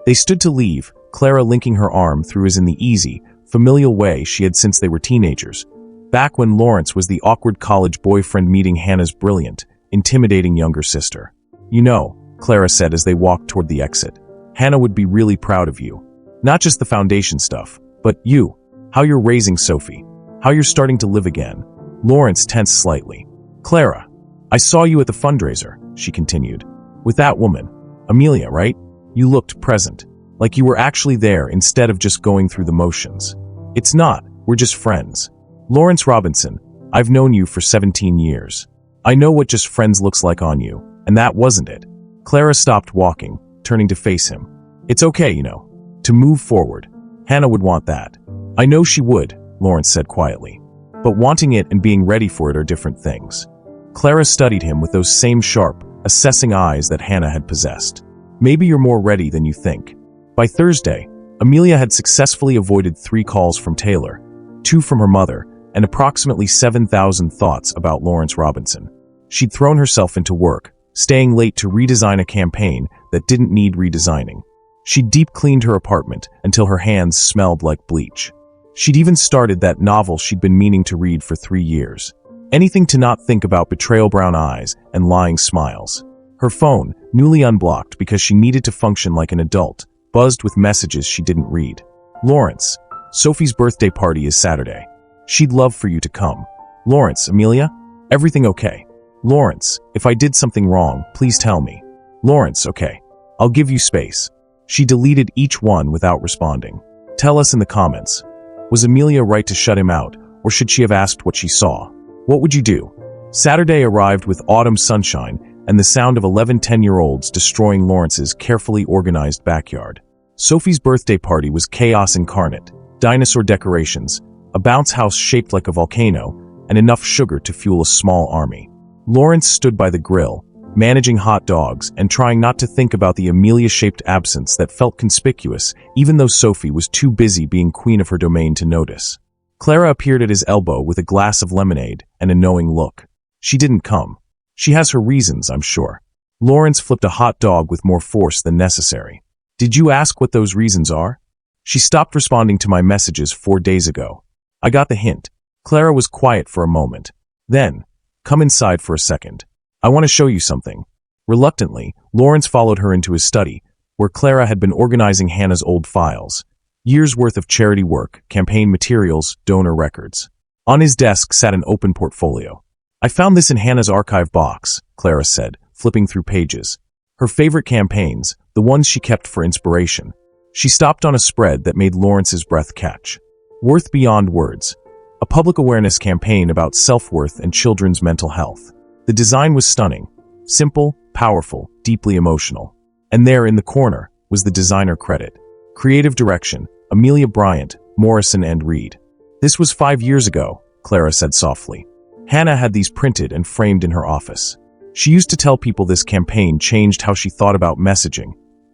They stood to leave, Clara linking her arm through his in the easy, familial way she had since they were teenagers. Back when Lawrence was the awkward college boyfriend meeting Hannah's brilliant, intimidating younger sister. You know, Clara said as they walked toward the exit, Hannah would be really proud of you. Not just the foundation stuff, but you. How you're raising Sophie. How you're starting to live again. Lawrence tensed slightly. Clara, I saw you at the fundraiser, she continued. With that woman. Amelia, right? You looked present. Like you were actually there instead of just going through the motions. It's not, we're just friends. Lawrence Robinson, I've known you for 17 years. I know what just friends looks like on you, and that wasn't it. Clara stopped walking, turning to face him. It's okay, you know, to move forward. Hannah would want that. I know she would, Lawrence said quietly. But wanting it and being ready for it are different things. Clara studied him with those same sharp, assessing eyes that Hannah had possessed. Maybe you're more ready than you think. By Thursday, Amelia had successfully avoided 3 calls from Taylor, 2 from her mother, and approximately 7,000 thoughts about Lawrence Robinson. She'd thrown herself into work, staying late to redesign a campaign that didn't need redesigning. She'd deep cleaned her apartment until her hands smelled like bleach. She'd even started that novel she'd been meaning to read for 3 years. Anything to not think about betrayal brown eyes and lying smiles. Her phone, newly unblocked because she needed to function like an adult, buzzed with messages she didn't read. Lawrence, Sophie's birthday party is Saturday. She'd love for you to come. Lawrence, Amelia, everything okay? Lawrence, if I did something wrong, please tell me. Lawrence, okay. I'll give you space. She deleted each one without responding. Tell us in the comments. Was Amelia right to shut him out, or should she have asked what she saw? What would you do? Saturday arrived with autumn sunshine and the sound of 11 10-year-olds destroying Lawrence's carefully organized backyard. Sophie's birthday party was chaos incarnate, dinosaur decorations, a bounce house shaped like a volcano, and enough sugar to fuel a small army. Lawrence stood by the grill, managing hot dogs and trying not to think about the Amelia-shaped absence that felt conspicuous, even though Sophie was too busy being queen of her domain to notice. Clara appeared at his elbow with a glass of lemonade and a knowing look. She didn't come. She has her reasons, I'm sure. Lawrence flipped a hot dog with more force than necessary. Did you ask what those reasons are? She stopped responding to my messages 4 days ago. I got the hint. Clara was quiet for a moment. Then, come inside for a second. I want to show you something. Reluctantly, Lawrence followed her into his study, where Clara had been organizing Hannah's old files. Years' worth of charity work, campaign materials, donor records. On his desk sat an open portfolio. I found this in Hannah's archive box, Clara said, flipping through pages. Her favorite campaigns, the ones she kept for inspiration. She stopped on a spread that made Lawrence's breath catch. Worth Beyond Words. A public awareness campaign about self-worth and children's mental health. The design was stunning. Simple, powerful, deeply emotional. And there in the corner was the designer credit. Creative direction, Amelia Bryant, Morrison and Reed. This was 5 years ago, Clara said softly. Hannah had these printed and framed in her office. She used to tell people this campaign changed how she thought about messaging,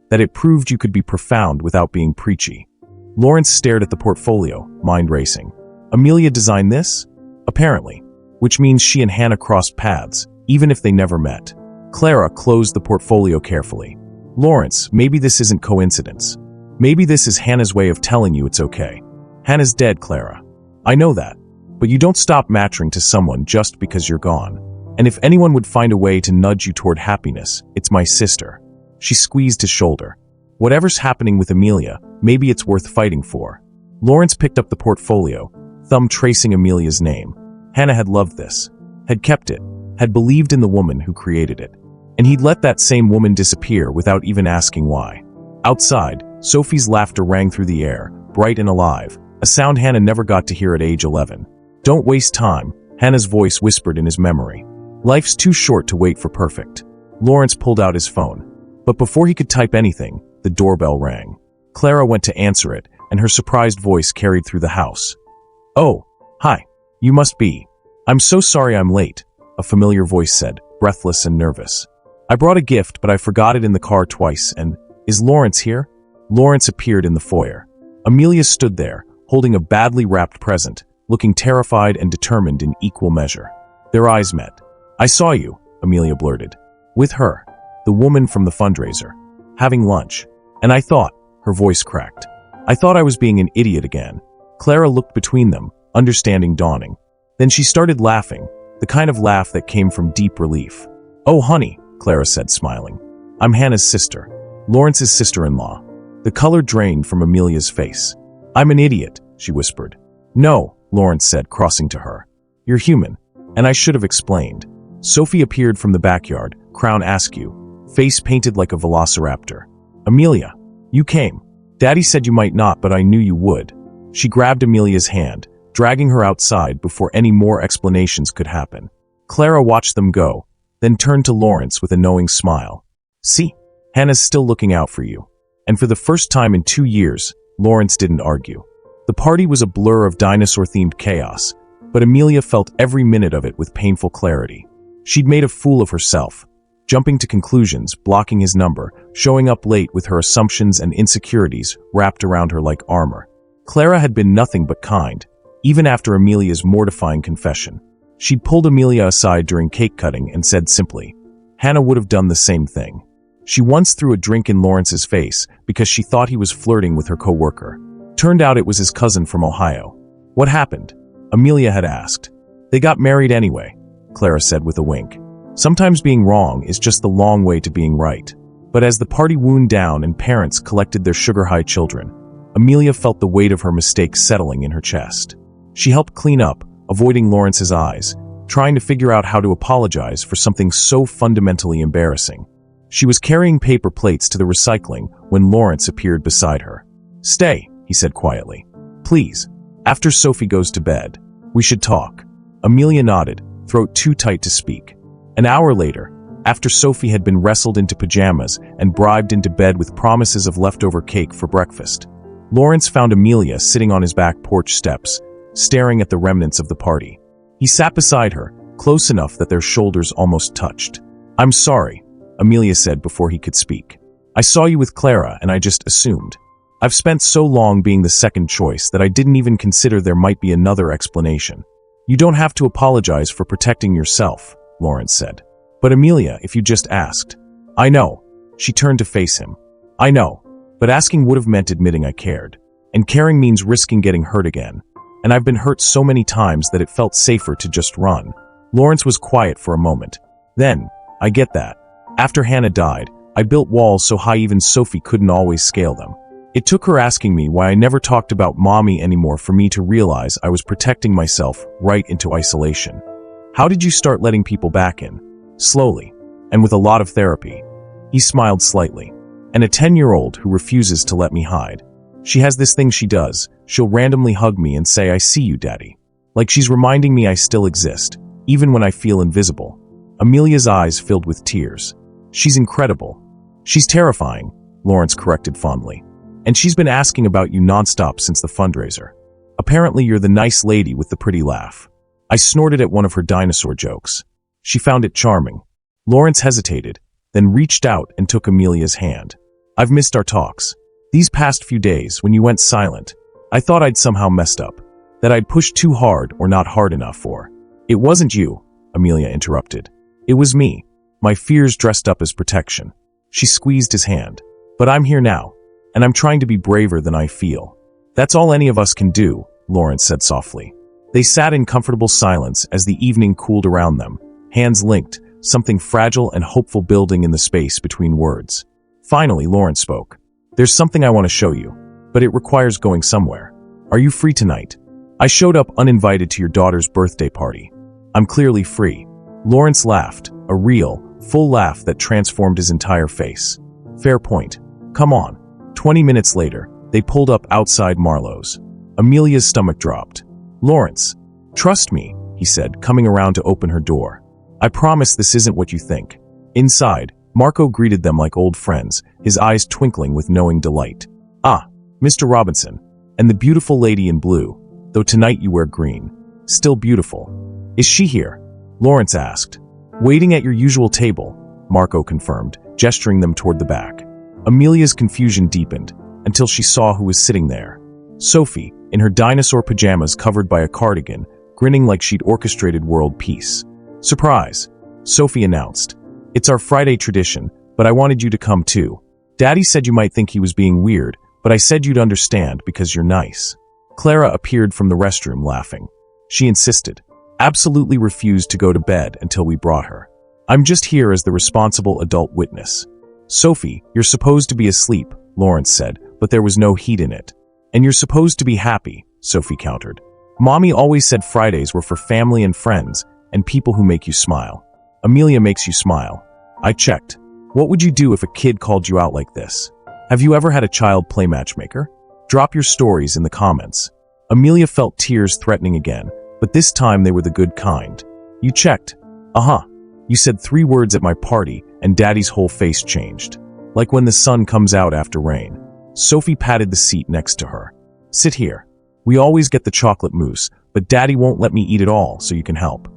that it proved you could be profound without being preachy. Lawrence stared at the portfolio, mind racing. Amelia designed this? Apparently. Which means she and Hannah crossed paths, even if they never met. Clara closed the portfolio carefully. Lawrence, maybe this isn't coincidence. Maybe this is Hannah's way of telling you it's okay. Hannah's dead, Clara. I know that. But you don't stop mattering to someone just because you're gone. And if anyone would find a way to nudge you toward happiness, it's my sister. She squeezed his shoulder. Whatever's happening with Amelia, maybe it's worth fighting for. Lawrence picked up the portfolio, thumb tracing Amelia's name. Hannah had loved this, had kept it, had believed in the woman who created it. And he'd let that same woman disappear without even asking why. Outside, Sophie's laughter rang through the air, bright and alive, a sound Hannah never got to hear at age 11. Don't waste time, Hannah's voice whispered in his memory. Life's too short to wait for perfect. Lawrence pulled out his phone. But before he could type anything, the doorbell rang. Clara went to answer it, and her surprised voice carried through the house. Oh, hi. You must be. I'm so sorry I'm late, a familiar voice said, breathless and nervous. I brought a gift, but I forgot it in the car twice, and is Lawrence here? Lawrence appeared in the foyer. Amelia stood there, holding a badly wrapped present, looking terrified and determined in equal measure. Their eyes met. I saw you, Amelia blurted. With her, the woman from the fundraiser, having lunch. And I thought, her voice cracked. I thought I was being an idiot again. Clara looked between them, understanding dawning. Then she started laughing, the kind of laugh that came from deep relief. "Oh, honey," Clara said, smiling. "I'm Hannah's sister. Lawrence's sister-in-law." The color drained from Amelia's face. "I'm an idiot," she whispered. "No," Lawrence said, crossing to her. "You're human, and I should have explained." Sophie appeared from the backyard, crown askew, face painted like a velociraptor. "Amelia, you came. Daddy said you might not, but I knew you would." She grabbed Amelia's hand, dragging her outside before any more explanations could happen. Clara watched them go, then turned to Lawrence with a knowing smile. "See, Hannah's still looking out for you." And for the first time in 2 years, Lawrence didn't argue. The party was a blur of dinosaur-themed chaos, but Amelia felt every minute of it with painful clarity. She'd made a fool of herself, jumping to conclusions, blocking his number, showing up late with her assumptions and insecurities wrapped around her like armor. Clara had been nothing but kind, even after Amelia's mortifying confession. She'd pulled Amelia aside during cake cutting and said simply, Hannah would have done the same thing. She once threw a drink in Lawrence's face because she thought he was flirting with her co-worker. Turned out it was his cousin from Ohio. "What happened?" Amelia had asked. "They got married anyway," Clara said with a wink. Sometimes being wrong is just the long way to being right. But as the party wound down and parents collected their sugar-high children, Amelia felt the weight of her mistake settling in her chest. She helped clean up, avoiding Lawrence's eyes, trying to figure out how to apologize for something so fundamentally embarrassing. She was carrying paper plates to the recycling when Lawrence appeared beside her. "Stay," he said quietly. "Please. After Sophie goes to bed, we should talk." Amelia nodded, throat too tight to speak. An hour later, after Sophie had been wrestled into pajamas and bribed into bed with promises of leftover cake for breakfast, Lawrence found Amelia sitting on his back porch steps, staring at the remnants of the party. He sat beside her, close enough that their shoulders almost touched. "I'm sorry," Amelia said before he could speak. "I saw you with Clara and I just assumed. I've spent so long being the second choice that I didn't even consider there might be another explanation." "You don't have to apologize for protecting yourself," Lawrence said. "But Amelia, if you just asked." "I know." She turned to face him. "I know. But asking would have meant admitting I cared. And caring means risking getting hurt again. And I've been hurt so many times that it felt safer to just run." Lawrence was quiet for a moment. Then, "I get that. After Hannah died, I built walls so high even Sophie couldn't always scale them. It took her asking me why I never talked about mommy anymore for me to realize I was protecting myself right into isolation." "How did you start letting people back in?" "Slowly, and with a lot of therapy." He smiled slightly. "And a 10-year-old who refuses to let me hide. She has this thing she does. She'll randomly hug me and say, 'I see you, Daddy.' Like she's reminding me I still exist, even when I feel invisible." Amelia's eyes filled with tears. "She's incredible." "She's terrifying," Lawrence corrected fondly. "And she's been asking about you nonstop since the fundraiser. Apparently you're the nice lady with the pretty laugh." I snorted at one of her dinosaur jokes. She found it charming. Lawrence hesitated, then reached out and took Amelia's hand. "I've missed our talks. These past few days, when you went silent, I thought I'd somehow messed up, that I'd pushed too hard or not hard enough for." "It wasn't you," Amelia interrupted. "It was me, my fears dressed up as protection." She squeezed his hand. "But I'm here now, and I'm trying to be braver than I feel." "That's all any of us can do," Lawrence said softly. They sat in comfortable silence as the evening cooled around them, hands linked, something fragile and hopeful building in the space between words. Finally, Lawrence spoke. "There's something I want to show you, but it requires going somewhere. Are you free tonight? I showed up uninvited to your daughter's birthday party. I'm clearly free." Lawrence laughed, a real, full laugh that transformed his entire face. "Fair point. Come on." 20 minutes later, they pulled up outside Marlowe's. Amelia's stomach dropped. "Lawrence, trust me," he said, coming around to open her door. "I promise this isn't what you think." Inside, Marco greeted them like old friends, his eyes twinkling with knowing delight. "Ah, Mr. Robinson, and the beautiful lady in blue, though tonight you wear green. Still beautiful. Is she here?" Lawrence asked. "Waiting at your usual table," Marco confirmed, gesturing them toward the back. Amelia's confusion deepened, until she saw who was sitting there. Sophie, in her dinosaur pajamas covered by a cardigan, grinning like she'd orchestrated world peace. "Surprise," Sophie announced. "It's our Friday tradition, but I wanted you to come too. Daddy said you might think he was being weird, but I said you'd understand because you're nice." Clara appeared from the restroom laughing. She insisted. absolutely refused to go to bed until we brought her. I'm just here as the responsible adult witness. Sophie, you're supposed to be asleep, Lawrence said, but there was no heat in it. And you're supposed to be happy, Sophie countered. Mommy always said Fridays were for family and friends and people who make you smile. Amelia makes you smile. I checked. What would you do if a kid called you out like this? Have you ever had a child play matchmaker? Drop your stories in the comments. Amelia felt tears threatening again, but this time they were the good kind. You checked. You said 3 words at my party and Daddy's whole face changed. Like when the sun comes out after rain. Sophie patted the seat next to her. Sit here. We always get the chocolate mousse, but Daddy won't let me eat it all so you can help.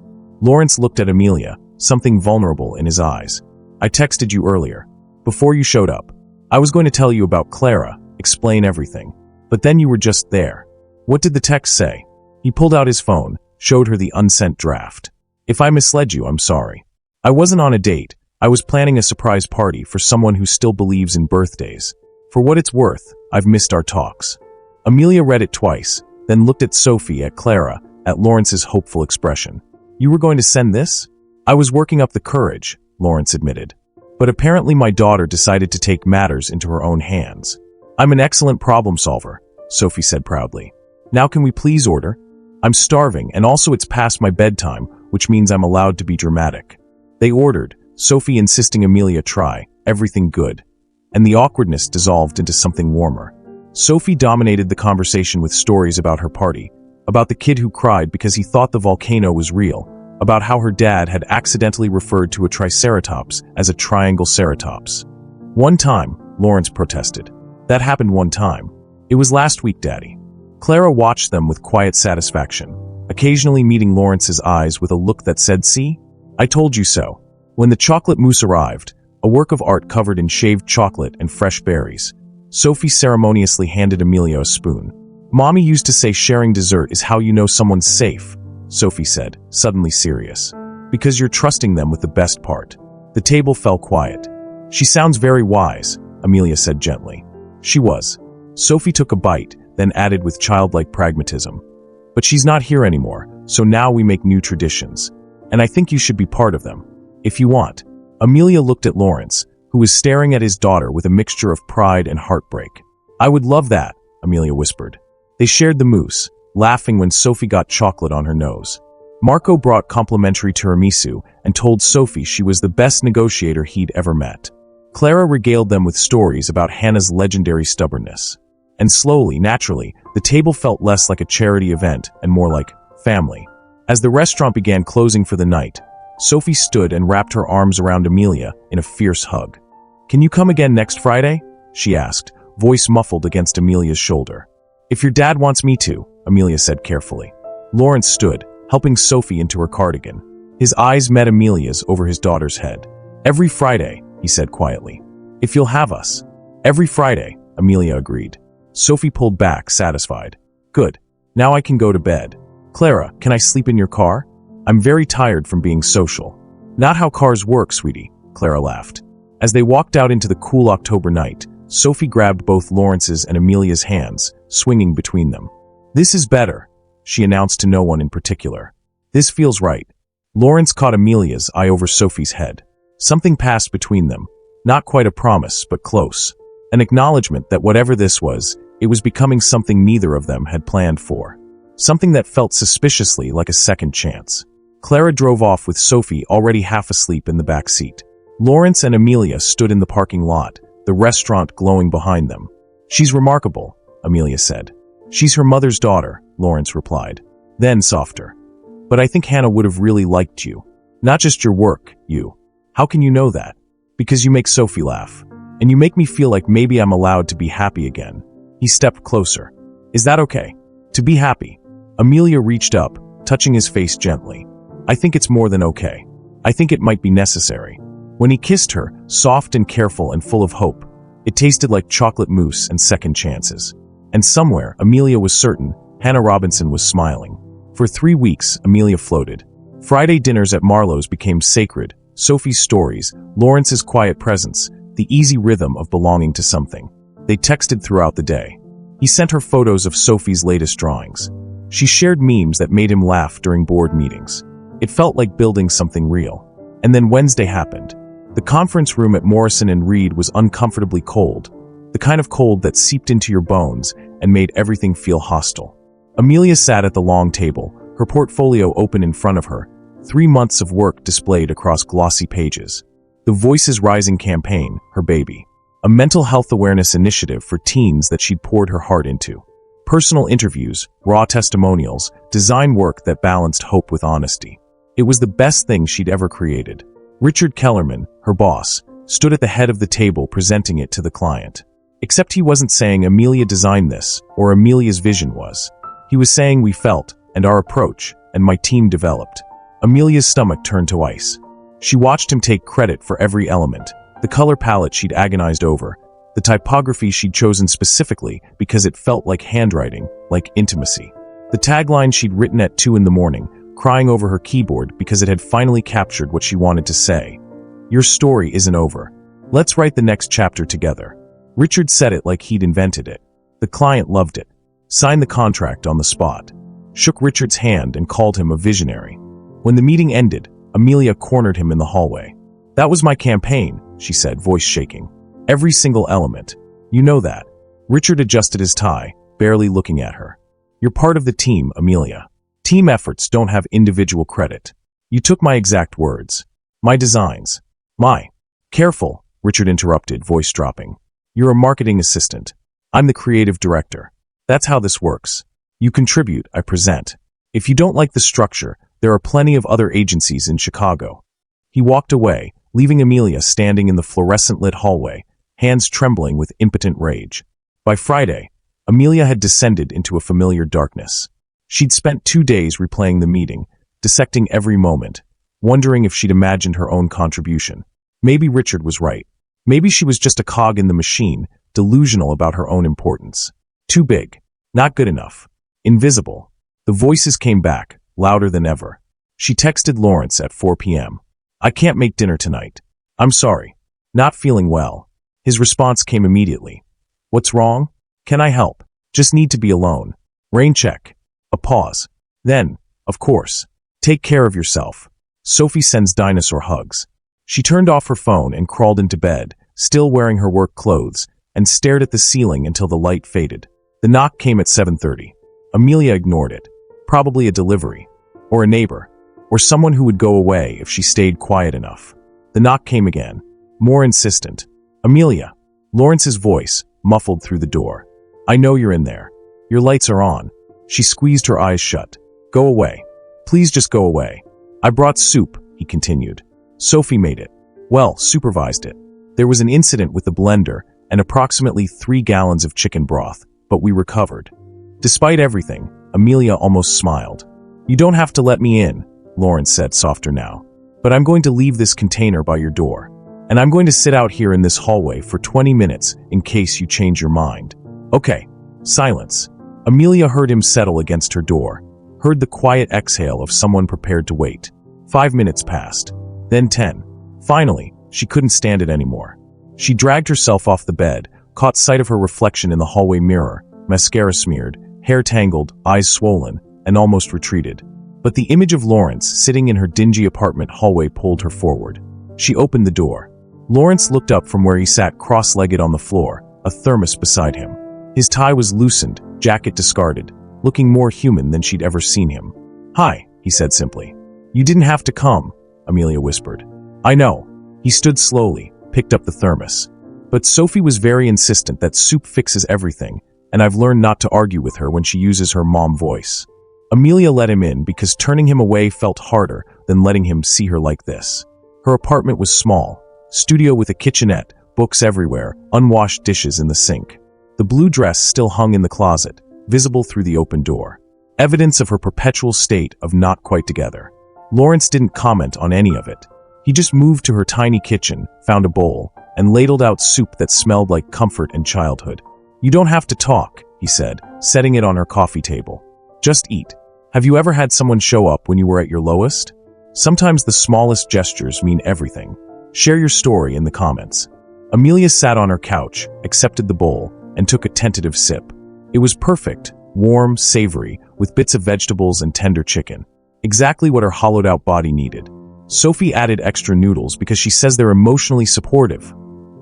Lawrence looked at Amelia, something vulnerable in his eyes. I texted you earlier, before you showed up. I was going to tell you about Clara, explain everything. But then you were just there. What did the text say? He pulled out his phone, showed her the unsent draft. If I misled you, I'm sorry. I wasn't on a date. I was planning a surprise party for someone who still believes in birthdays. For what it's worth, I've missed our talks. Amelia read it twice, then looked at Sophie, at Clara, at Lawrence's hopeful expression. You were going to send this? I was working up the courage, Lawrence admitted. But apparently my daughter decided to take matters into her own hands. I'm an excellent problem solver, Sophie said proudly. Now can we please order? I'm starving, and also it's past my bedtime, which means I'm allowed to be dramatic. They ordered, Sophie insisting Amelia try, everything good. And the awkwardness dissolved into something warmer. Sophie dominated the conversation with stories about her party, about the kid who cried because he thought the volcano was real, about how her dad had accidentally referred to a triceratops as a triangle ceratops. One time, Lawrence protested. That happened one time. It was last week, Daddy. Clara watched them with quiet satisfaction, occasionally meeting Lawrence's eyes with a look that said, see? I told you so. When the chocolate mousse arrived, a work of art covered in shaved chocolate and fresh berries, Sophie ceremoniously handed Amelia a spoon. Mommy used to say sharing dessert is how you know someone's safe, Sophie said, suddenly serious. Because you're trusting them with the best part. The table fell quiet. She sounds very wise, Amelia said gently. She was. Sophie took a bite, then added with childlike pragmatism. But she's not here anymore, so now we make new traditions. And I think you should be part of them. If you want. Amelia looked at Lawrence, who was staring at his daughter with a mixture of pride and heartbreak. I would love that, Amelia whispered. They shared the mousse, laughing when Sophie got chocolate on her nose. Marco brought complimentary tiramisu and told Sophie she was the best negotiator he'd ever met. Clara regaled them with stories about Hannah's legendary stubbornness. And slowly, naturally, the table felt less like a charity event and more like family. As the restaurant began closing for the night, Sophie stood and wrapped her arms around Amelia in a fierce hug. Can you come again next Friday? She asked, voice muffled against Amelia's shoulder. If your dad wants me to, Amelia said carefully. Lawrence stood, helping Sophie into her cardigan. His eyes met Amelia's over his daughter's head. Every Friday, he said quietly. If you'll have us. Every Friday, Amelia agreed. Sophie pulled back, satisfied. Good. Now I can go to bed. Clara, can I sleep in your car? I'm very tired from being social. Not how cars work, sweetie, Clara laughed. As they walked out into the cool October night, Sophie grabbed both Lawrence's and Amelia's hands, swinging between them. This is better, she announced to no one in particular. This feels right. Lawrence caught Amelia's eye over Sophie's head. Something passed between them. Not quite a promise, but close. An acknowledgement that whatever this was, it was becoming something neither of them had planned for. Something that felt suspiciously like a second chance. Clara drove off with Sophie already half asleep in the back seat. Lawrence and Amelia stood in the parking lot, the restaurant glowing behind them. She's remarkable, Amelia said. She's her mother's daughter, Lawrence replied. Then softer. But I think Hannah would have really liked you. Not just your work, you. How can you know that? Because you make Sophie laugh. And you make me feel like maybe I'm allowed to be happy again. He stepped closer. Is that okay? To be happy. Amelia reached up, touching his face gently. I think it's more than okay. I think it might be necessary. When he kissed her, soft and careful and full of hope, it tasted like chocolate mousse and second chances. And somewhere, Amelia was certain, Hannah Robinson was smiling. For 3 weeks, Amelia floated. Friday dinners at Marlowe's became sacred, Sophie's stories, Lawrence's quiet presence, the easy rhythm of belonging to something. They texted throughout the day. He sent her photos of Sophie's latest drawings. She shared memes that made him laugh during board meetings. It felt like building something real. And then Wednesday happened. The conference room at Morrison & Reed was uncomfortably cold, the kind of cold that seeped into your bones and made everything feel hostile. Amelia sat at the long table, her portfolio open in front of her, 3 months of work displayed across glossy pages. The Voices Rising campaign, her baby. A mental health awareness initiative for teens that she'd poured her heart into. Personal interviews, raw testimonials, design work that balanced hope with honesty. It was the best thing she'd ever created. Richard Kellerman, her boss, stood at the head of the table presenting it to the client. Except he wasn't saying Amelia designed this, or Amelia's vision was. He was saying we felt, and our approach, and my team developed. Amelia's stomach turned to ice. She watched him take credit for every element, the color palette she'd agonized over, the typography she'd chosen specifically because it felt like handwriting, like intimacy. The tagline she'd written at 2 a.m, crying over her keyboard because it had finally captured what she wanted to say. Your story isn't over. Let's write the next chapter together. Richard said it like he'd invented it. The client loved it. Signed the contract on the spot. Shook Richard's hand and called him a visionary. When the meeting ended, Amelia cornered him in the hallway. That was my campaign, she said, voice shaking. Every single element. You know that. Richard adjusted his tie, barely looking at her. You're part of the team, Amelia. Team efforts don't have individual credit. You took my exact words. My designs. Careful, Richard interrupted, voice dropping. You're a marketing assistant. I'm the creative director. That's how this works. You contribute, I present. If you don't like the structure, there are plenty of other agencies in Chicago. He walked away, leaving Amelia standing in the fluorescent-lit hallway, hands trembling with impotent rage. By Friday, Amelia had descended into a familiar darkness. She'd spent 2 days replaying the meeting, dissecting every moment, wondering if she'd imagined her own contribution. Maybe Richard was right. Maybe she was just a cog in the machine, delusional about her own importance. Too big. Not good enough. Invisible. The voices came back, louder than ever. She texted Lawrence at 4 p.m. I can't make dinner tonight. I'm sorry. Not feeling well. His response came immediately. What's wrong? Can I help? Just need to be alone. Rain check. A pause. Then, of course, take care of yourself. Sophie sends dinosaur hugs. She turned off her phone and crawled into bed, still wearing her work clothes, and stared at the ceiling until the light faded. The knock came at 7:30. Amelia ignored it. Probably a delivery. Or a neighbor. Or someone who would go away if she stayed quiet enough. The knock came again. More insistent. Amelia. Lawrence's voice, muffled through the door. I know you're in there. Your lights are on. She squeezed her eyes shut. Go away. Please just go away. I brought soup, he continued. Sophie made it. Well, supervised it. There was an incident with the blender and approximately 3 gallons of chicken broth, but we recovered. Despite everything, Amelia almost smiled. You don't have to let me in, Lawrence said, softer now. But I'm going to leave this container by your door. And I'm going to sit out here in this hallway for 20 minutes in case you change your mind. Okay. Silence. Amelia heard him settle against her door, heard the quiet exhale of someone prepared to wait. 5 minutes passed. Then 10. Finally, she couldn't stand it anymore. She dragged herself off the bed, caught sight of her reflection in the hallway mirror, mascara smeared, hair tangled, eyes swollen, and almost retreated. But the image of Lawrence sitting in her dingy apartment hallway pulled her forward. She opened the door. Lawrence looked up from where he sat cross-legged on the floor, a thermos beside him. His tie was loosened, jacket discarded, looking more human than she'd ever seen him. Hi, he said simply. You didn't have to come, Amelia whispered. I know. He stood slowly, picked up the thermos. But Sophie was very insistent that soup fixes everything, and I've learned not to argue with her when she uses her mom voice. Amelia let him in because turning him away felt harder than letting him see her like this. Her apartment was small, studio with a kitchenette, books everywhere, unwashed dishes in the sink. The blue dress still hung in the closet, visible through the open door. Evidence of her perpetual state of not quite together. Lawrence didn't comment on any of it. He just moved to her tiny kitchen, found a bowl, and ladled out soup that smelled like comfort and childhood. You don't have to talk, he said, setting it on her coffee table. Just eat. Have you ever had someone show up when you were at your lowest? Sometimes the smallest gestures mean everything. Share your story in the comments. Amelia sat on her couch, accepted the bowl, and took a tentative sip. It was perfect, warm, savory, with bits of vegetables and tender chicken. Exactly what her hollowed-out body needed. Sophie added extra noodles because she says they're emotionally supportive,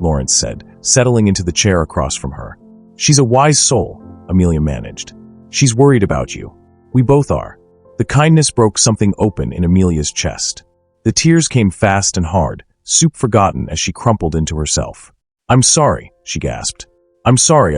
Lawrence said, settling into the chair across from her. She's a wise soul, Amelia managed. She's worried about you. We both are. The kindness broke something open in Amelia's chest. The tears came fast and hard, soup forgotten as she crumpled into herself. I'm sorry, she gasped. I'm sorry,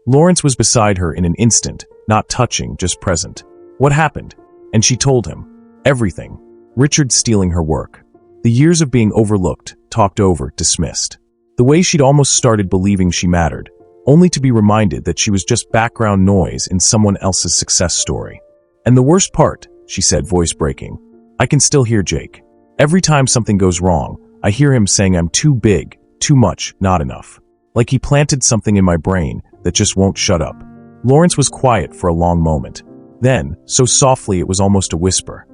Lawrence was beside her in an instant, not touching, just present. What happened? And she told him. Everything. Richard stealing her work. The years of being overlooked, talked over, dismissed. The way she'd almost started believing she mattered, only to be reminded that she was just background noise in someone else's success story. And the worst part, she said, voice breaking. I can still hear Jake. Every time something goes wrong, I hear him saying I'm too big, too much, not enough. Like he planted something in my brain that just won't shut up. Lawrence was quiet for a long moment. Then, so softly it was almost a whisper.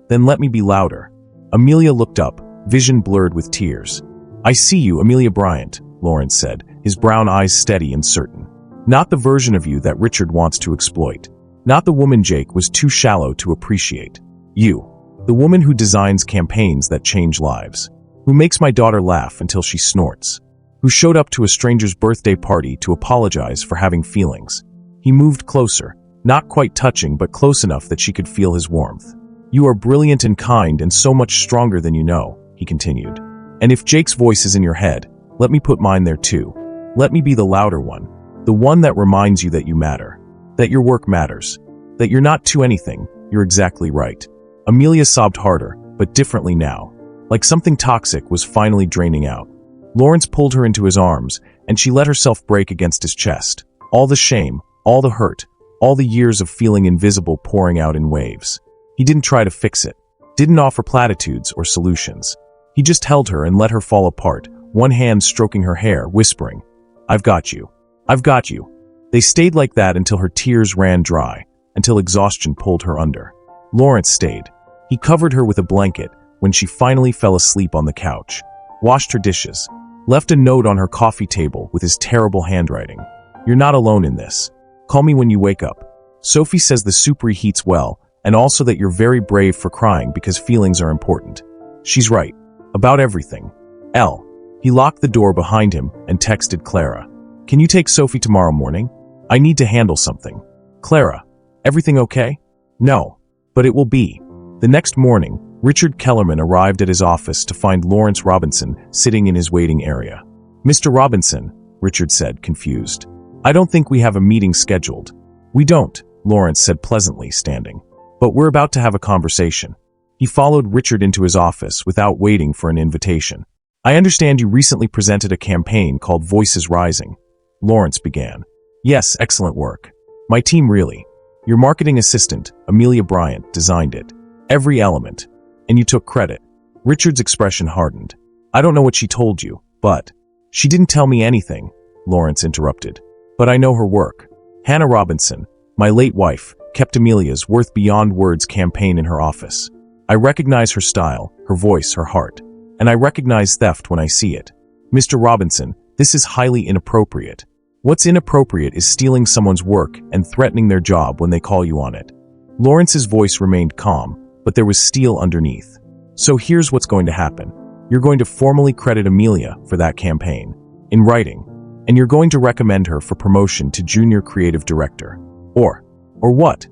Then let me be louder. Amelia looked up, vision blurred with tears. I see you, Amelia Bryant, Lawrence said, his brown eyes steady and certain. Not the version of you that Richard wants to exploit. Not the woman Jake was too shallow to appreciate. You. The woman who designs campaigns that change lives. Who makes my daughter laugh until she snorts. Who showed up to a stranger's birthday party to apologize for having feelings. He moved closer, not quite touching but close enough that she could feel his warmth. You are brilliant and kind and so much stronger than you know, he continued. And if Jake's voice is in your head, let me put mine there too. Let me be the louder one. The one that reminds you that you matter. That your work matters. That you're not too anything, you're exactly right. Amelia sobbed harder, but differently now. Like something toxic was finally draining out. Lawrence pulled her into his arms, and she let herself break against his chest. All the shame, all the hurt, all the years of feeling invisible pouring out in waves. He didn't try to fix it. Didn't offer platitudes or solutions. He just held her and let her fall apart, one hand stroking her hair, whispering, I've got you. I've got you. They stayed like that until her tears ran dry, until exhaustion pulled her under. Lawrence stayed. He covered her with a blanket when she finally fell asleep on the couch, washed her dishes, left a note on her coffee table with his terrible handwriting. You're not alone in this. Call me when you wake up. Sophie says the soup reheats well, and also that you're very brave for crying because feelings are important. She's right. About everything. L. He locked the door behind him and texted Clara. Can you take Sophie tomorrow morning? I need to handle something. Clara. Everything okay? No. But it will be. The next morning, Richard Kellerman arrived at his office to find Lawrence Robinson sitting in his waiting area. Mr. Robinson, Richard said, confused. I don't think we have a meeting scheduled. We don't, Lawrence said pleasantly, standing. But we're about to have a conversation. He followed Richard into his office without waiting for an invitation. I understand you recently presented a campaign called Voices Rising. Lawrence began. Yes, excellent work. My team really. Your marketing assistant, Amelia Bryant, designed it. Every element. And you took credit. Richard's expression hardened. I don't know what she told you, but... She didn't tell me anything, Lawrence interrupted. But I know her work. Hannah Robinson, my late wife, kept Amelia's worth beyond words campaign in her office. I recognize her style, her voice, her heart. And I recognize theft when I see it. Mr. Robinson, this is highly inappropriate. What's inappropriate is stealing someone's work and threatening their job when they call you on it. Lawrence's voice remained calm, but there was steel underneath. So here's what's going to happen. You're going to formally credit Amelia for that campaign, in writing, and you're going to recommend her for promotion to junior creative director. Or what?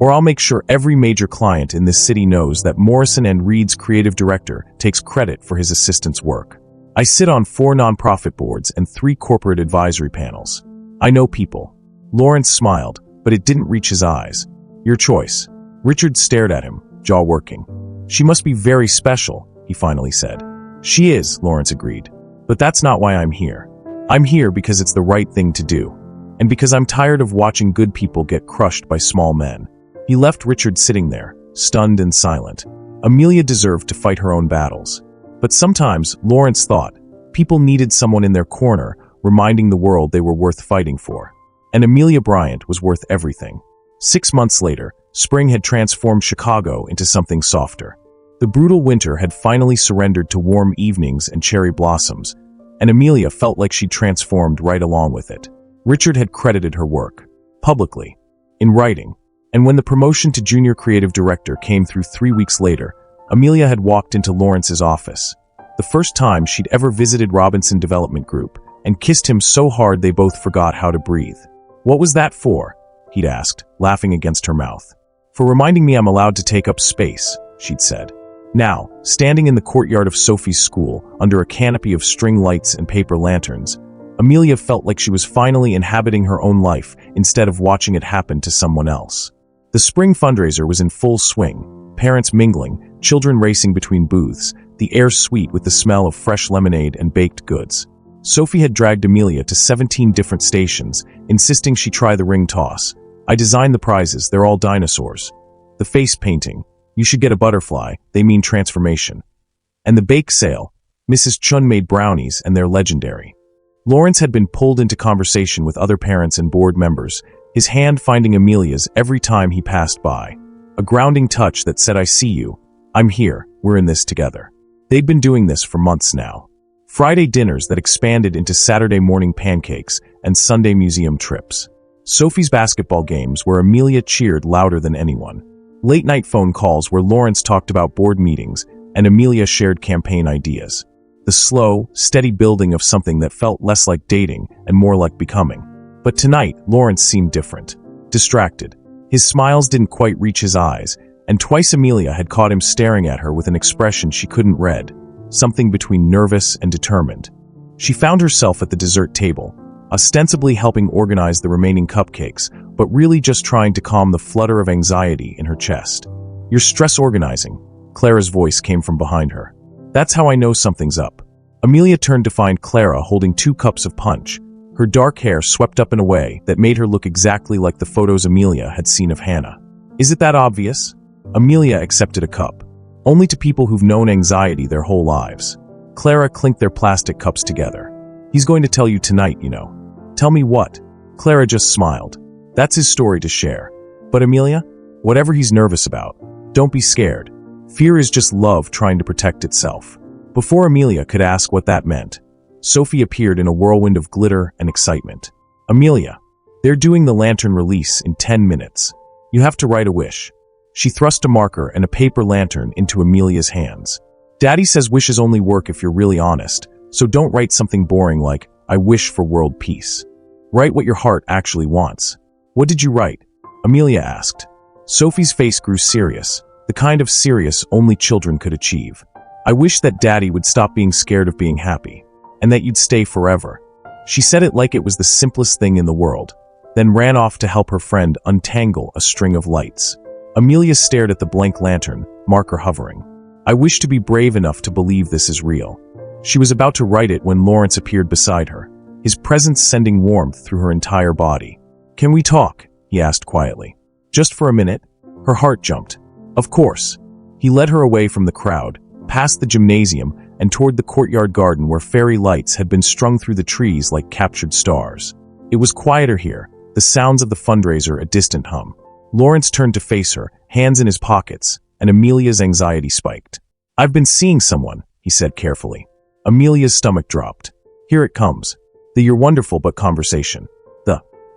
Or I'll make sure every major client in this city knows that Morrison & Reed's creative director takes credit for his assistant's work. I sit on 4 nonprofit boards and 3 corporate advisory panels. I know people. Lawrence smiled, but it didn't reach his eyes. Your choice. Richard stared at him, jaw working. She must be very special, he finally said. She is, Lawrence agreed. But that's not why I'm here. I'm here because it's the right thing to do. And because I'm tired of watching good people get crushed by small men. He left Richard sitting there, stunned and silent. Amelia deserved to fight her own battles. But sometimes, Lawrence thought, people needed someone in their corner, reminding the world they were worth fighting for. And Amelia Bryant was worth everything. 6 months later, spring had transformed Chicago into something softer. The brutal winter had finally surrendered to warm evenings and cherry blossoms, and Amelia felt like she'd transformed right along with it. Richard had credited her work. Publicly. In writing. And when the promotion to junior creative director came through 3 weeks later, Amelia had walked into Lawrence's office. The first time she'd ever visited Robinson Development Group, and kissed him so hard they both forgot how to breathe. "What was that for?" he'd asked, laughing against her mouth. "For reminding me I'm allowed to take up space," she'd said. Now, standing in the courtyard of Sophie's school, under a canopy of string lights and paper lanterns, Amelia felt like she was finally inhabiting her own life instead of watching it happen to someone else. The spring fundraiser was in full swing, parents mingling, children racing between booths, the air sweet with the smell of fresh lemonade and baked goods. Sophie had dragged Amelia to 17 different stations, insisting she try the ring toss. "I designed the prizes, they're all dinosaurs." The face painting, "You should get a butterfly, they mean transformation." And the bake sale, Mrs. Chun made brownies and they're legendary. Lawrence had been pulled into conversation with other parents and board members, his hand finding Amelia's every time he passed by. A grounding touch that said, "I see you. I'm here. We're in this together." They'd been doing this for months now. Friday dinners that expanded into Saturday morning pancakes and Sunday museum trips. Sophie's basketball games where Amelia cheered louder than anyone. Late-night phone calls where Lawrence talked about board meetings and Amelia shared campaign ideas. The slow, steady building of something that felt less like dating and more like becoming. But tonight, Lawrence seemed different. Distracted. His smiles didn't quite reach his eyes, and twice Amelia had caught him staring at her with an expression she couldn't read, something between nervous and determined. She found herself at the dessert table, ostensibly helping organize the remaining cupcakes, but really just trying to calm the flutter of anxiety in her chest. "You're stress organizing," Clara's voice came from behind her. "That's how I know something's up." Amelia turned to find Clara holding 2 cups of punch, her dark hair swept up in a way that made her look exactly like the photos Amelia had seen of Hannah. "Is it that obvious?" Amelia accepted a cup. "Only to people who've known anxiety their whole lives." Clara clinked their plastic cups together. "He's going to tell you tonight, you know." "Tell me what?" Clara just smiled. "That's his story to share." "But Amelia, whatever he's nervous about, don't be scared. Fear is just love trying to protect itself." Before Amelia could ask what that meant, Sophie appeared in a whirlwind of glitter and excitement. "Amelia, they're doing the lantern release in 10 minutes. You have to write a wish." She thrust a marker and a paper lantern into Amelia's hands. "Daddy says wishes only work if you're really honest, so don't write something boring like, 'I wish for world peace.' Write what your heart actually wants." "What did you write?" Amelia asked. Sophie's face grew serious, the kind of serious only children could achieve. "I wish that Daddy would stop being scared of being happy, and that you'd stay forever." She said it like it was the simplest thing in the world, then ran off to help her friend untangle a string of lights. Amelia stared at the blank lantern, marker hovering. "I wish to be brave enough to believe this is real." She was about to write it when Lawrence appeared beside her, his presence sending warmth through her entire body. "Can we talk?" he asked quietly. "Just for a minute?" Her heart jumped. "Of course." He led her away from the crowd, past the gymnasium, and toward the courtyard garden where fairy lights had been strung through the trees like captured stars. It was quieter here, the sounds of the fundraiser a distant hum. Lawrence turned to face her, hands in his pockets, and Amelia's anxiety spiked. "I've been seeing someone," he said carefully. Amelia's stomach dropped. "Here it comes. The 'you're wonderful but' conversation.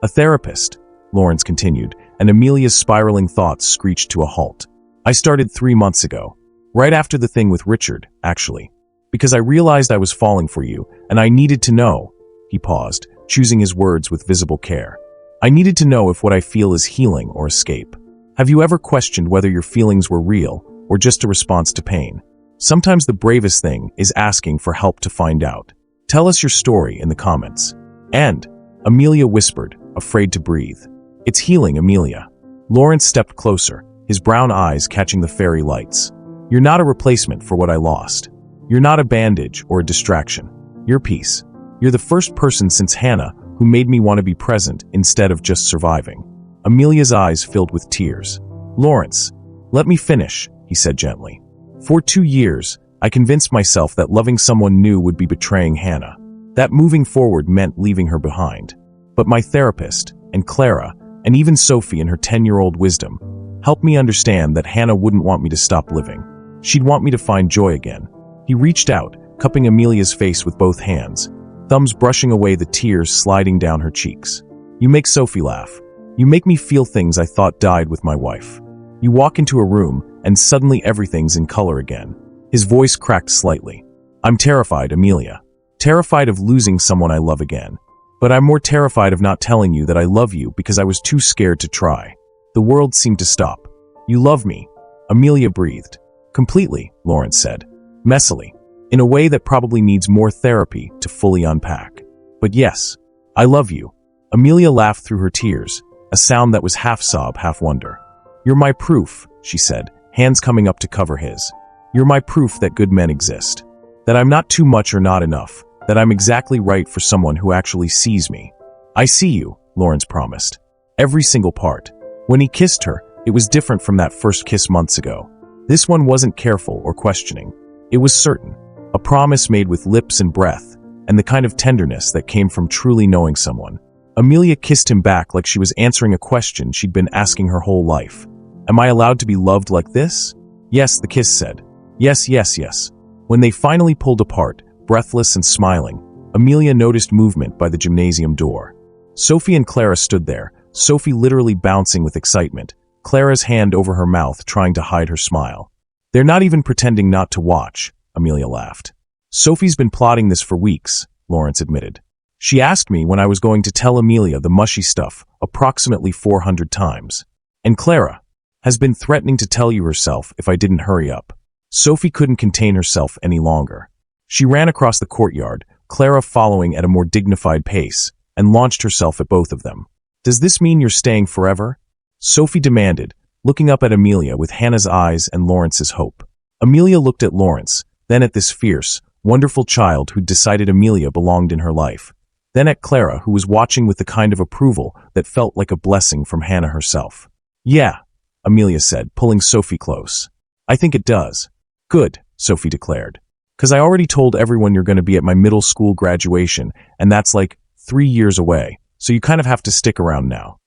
A therapist," Lawrence continued, and Amelia's spiraling thoughts screeched to a halt. "I started 3 months ago. Right after the thing with Richard, actually. Because I realized I was falling for you, and I needed to know." He paused, choosing his words with visible care. "I needed to know if what I feel is healing or escape. Have you ever questioned whether your feelings were real, or just a response to pain? Sometimes the bravest thing is asking for help to find out. Tell us your story in the comments." "And," Amelia whispered, afraid to breathe. "It's healing, Amelia." Lawrence stepped closer, his brown eyes catching the fairy lights. "You're not a replacement for what I lost. You're not a bandage or a distraction. You're peace. You're the first person since Hannah who made me want to be present instead of just surviving." Amelia's eyes filled with tears. "Lawrence, let me finish," he said gently. "For 2 years, I convinced myself that loving someone new would be betraying Hannah, that moving forward meant leaving her behind. But my therapist, and Clara, and even Sophie in her 10-year-old wisdom, helped me understand that Hannah wouldn't want me to stop living. She'd want me to find joy again." He reached out, cupping Amelia's face with both hands, thumbs brushing away the tears sliding down her cheeks. "You make Sophie laugh." You make me feel things I thought died with my wife. You walk into a room, and suddenly everything's in color again. His voice cracked slightly. I'm terrified, Amelia. Terrified of losing someone I love again. But I'm more terrified of not telling you that I love you because I was too scared to try. The world seemed to stop. You love me. Amelia breathed. Completely, Lawrence said. Messily. In a way that probably needs more therapy to fully unpack. But yes, I love you. Amelia laughed through her tears, a sound that was half sob, half wonder. You're my proof, she said, hands coming up to cover his. You're my proof that good men exist. That I'm not too much or not enough. That I'm exactly right for someone who actually sees me. I see you, Lawrence promised. Every single part. When he kissed her, it was different from that first kiss months ago. This one wasn't careful or questioning. It was certain. A promise made with lips and breath, and the kind of tenderness that came from truly knowing someone. Amelia kissed him back like she was answering a question she'd been asking her whole life. Am I allowed to be loved like this? Yes, the kiss said. Yes, yes, yes. When they finally pulled apart, breathless and smiling, Amelia noticed movement by the gymnasium door. Sophie and Clara stood there, Sophie literally bouncing with excitement, Clara's hand over her mouth trying to hide her smile. They're not even pretending not to watch, Amelia laughed. Sophie's been plotting this for weeks, Lawrence admitted. She asked me when I was going to tell Amelia the mushy stuff approximately 400 times. And Clara has been threatening to tell you herself if I didn't hurry up. Sophie couldn't contain herself any longer. She ran across the courtyard, Clara following at a more dignified pace, and launched herself at both of them. Does this mean you're staying forever? Sophie demanded, looking up at Amelia with Hannah's eyes and Lawrence's hope. Amelia looked at Lawrence, then at this fierce, wonderful child who'd decided Amelia belonged in her life, then at Clara who was watching with the kind of approval that felt like a blessing from Hannah herself. Yeah, Amelia said, pulling Sophie close. I think it does. Good, Sophie declared. 'Cause I already told everyone you're going to be at my middle school graduation, and that's like 3 years away, so you kind of have to stick around now.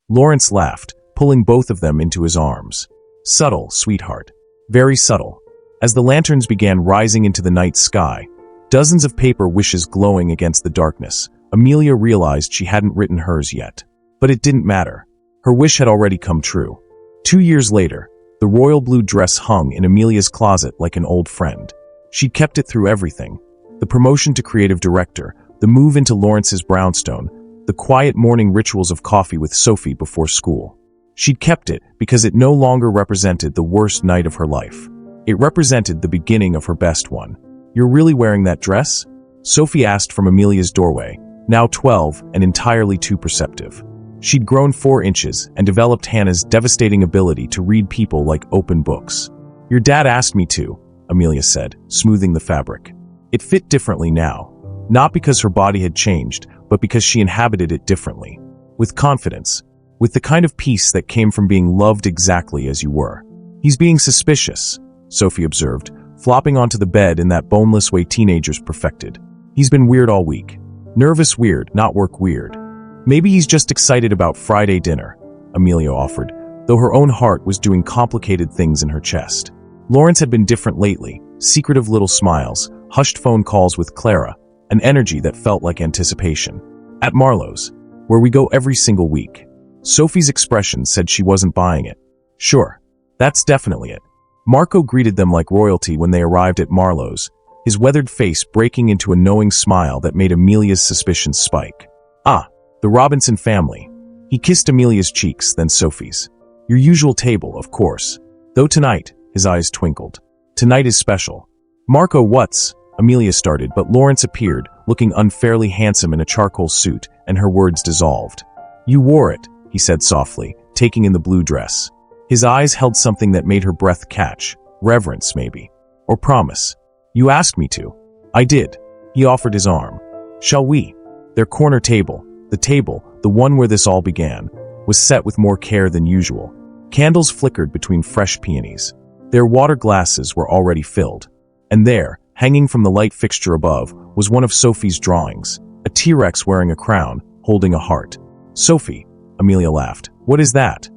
Lawrence laughed, pulling both of them into his arms. Subtle, sweetheart. Very subtle. As the lanterns began rising into the night sky, dozens of paper wishes glowing against the darkness, Amelia realized she hadn't written hers yet. But it didn't matter. Her wish had already come true. 2 years later, the royal blue dress hung in Amelia's closet like an old friend. She'd kept it through everything. The promotion to creative director, the move into Lawrence's brownstone, the quiet morning rituals of coffee with Sophie before school. She'd kept it because it no longer represented the worst night of her life. It represented the beginning of her best one. You're really wearing that dress? Sophie asked from Amelia's doorway, now 12 and entirely too perceptive. She'd grown 4 inches and developed Hannah's devastating ability to read people like open books. Your dad asked me to, Amelia said, smoothing the fabric. It fit differently now. Not because her body had changed, but because she inhabited it differently. With confidence. With the kind of peace that came from being loved exactly as you were. He's being suspicious, Sophie observed, flopping onto the bed in that boneless way teenagers perfected. He's been weird all week. Nervous weird, not work weird. Maybe he's just excited about Friday dinner, Amelia offered, though her own heart was doing complicated things in her chest. Lawrence had been different lately, secretive little smiles, hushed phone calls with Clara, an energy that felt like anticipation. At Marlowe's, where we go every single week. Sophie's expression said she wasn't buying it. Sure, that's definitely it. Marco greeted them like royalty when they arrived at Marlowe's, his weathered face breaking into a knowing smile that made Amelia's suspicions spike. Ah, the Robinson family. He kissed Amelia's cheeks, then Sophie's. Your usual table, of course. Though tonight, his eyes twinkled. Tonight is special. Marco, what's? Amelia started, but Lawrence appeared, looking unfairly handsome in a charcoal suit, and her words dissolved. You wore it, he said softly, taking in the blue dress. His eyes held something that made her breath catch. Reverence, maybe. Or promise. You asked me to. I did. He offered his arm. Shall we? Their corner table, the one where this all began, was set with more care than usual. Candles flickered between fresh peonies. Their water glasses were already filled. And there, hanging from the light fixture above, was one of Sophie's drawings, a T-Rex wearing a crown, holding a heart. Sophie, Amelia laughed. What is that?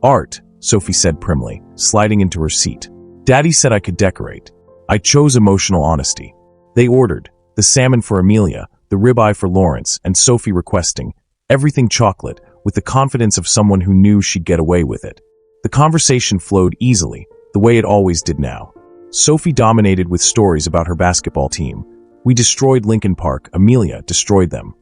Art, Sophie said primly, sliding into her seat. Daddy said I could decorate. I chose emotional honesty. They ordered, the salmon for Amelia, the ribeye for Lawrence, and Sophie requesting, everything chocolate, with the confidence of someone who knew she'd get away with it. The conversation flowed easily, the way it always did now. Sophie dominated with stories about her basketball team. We destroyed Lincoln Park, Amelia destroyed them.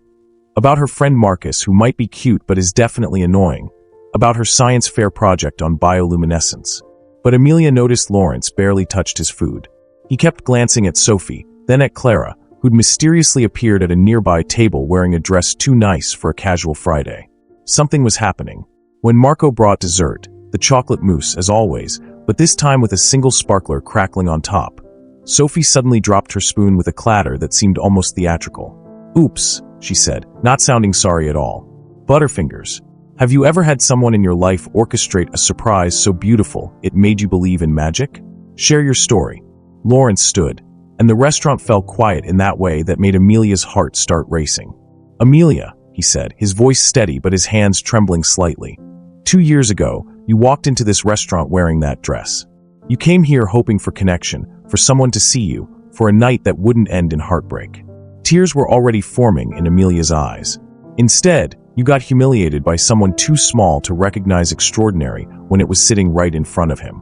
About her friend Marcus, who might be cute but is definitely annoying. About her science fair project on bioluminescence. But Amelia noticed Lawrence barely touched his food. He kept glancing at Sophie, then at Clara, who'd mysteriously appeared at a nearby table wearing a dress too nice for a casual Friday. Something was happening. When Marco brought dessert, the chocolate mousse as always, but this time with a single sparkler crackling on top, Sophie suddenly dropped her spoon with a clatter that seemed almost theatrical. "Oops," she said, not sounding sorry at all. "Butterfingers. Have you ever had someone in your life orchestrate a surprise so beautiful it made you believe in magic? Share your story." Lawrence stood, and the restaurant fell quiet in that way that made Amelia's heart start racing. "Amelia," he said, his voice steady but his hands trembling slightly. 2 years ago, you walked into this restaurant wearing that dress. You came here hoping for connection, for someone to see you, for a night that wouldn't end in heartbreak. Tears were already forming in Amelia's eyes. Instead, you got humiliated by someone too small to recognize extraordinary when it was sitting right in front of him.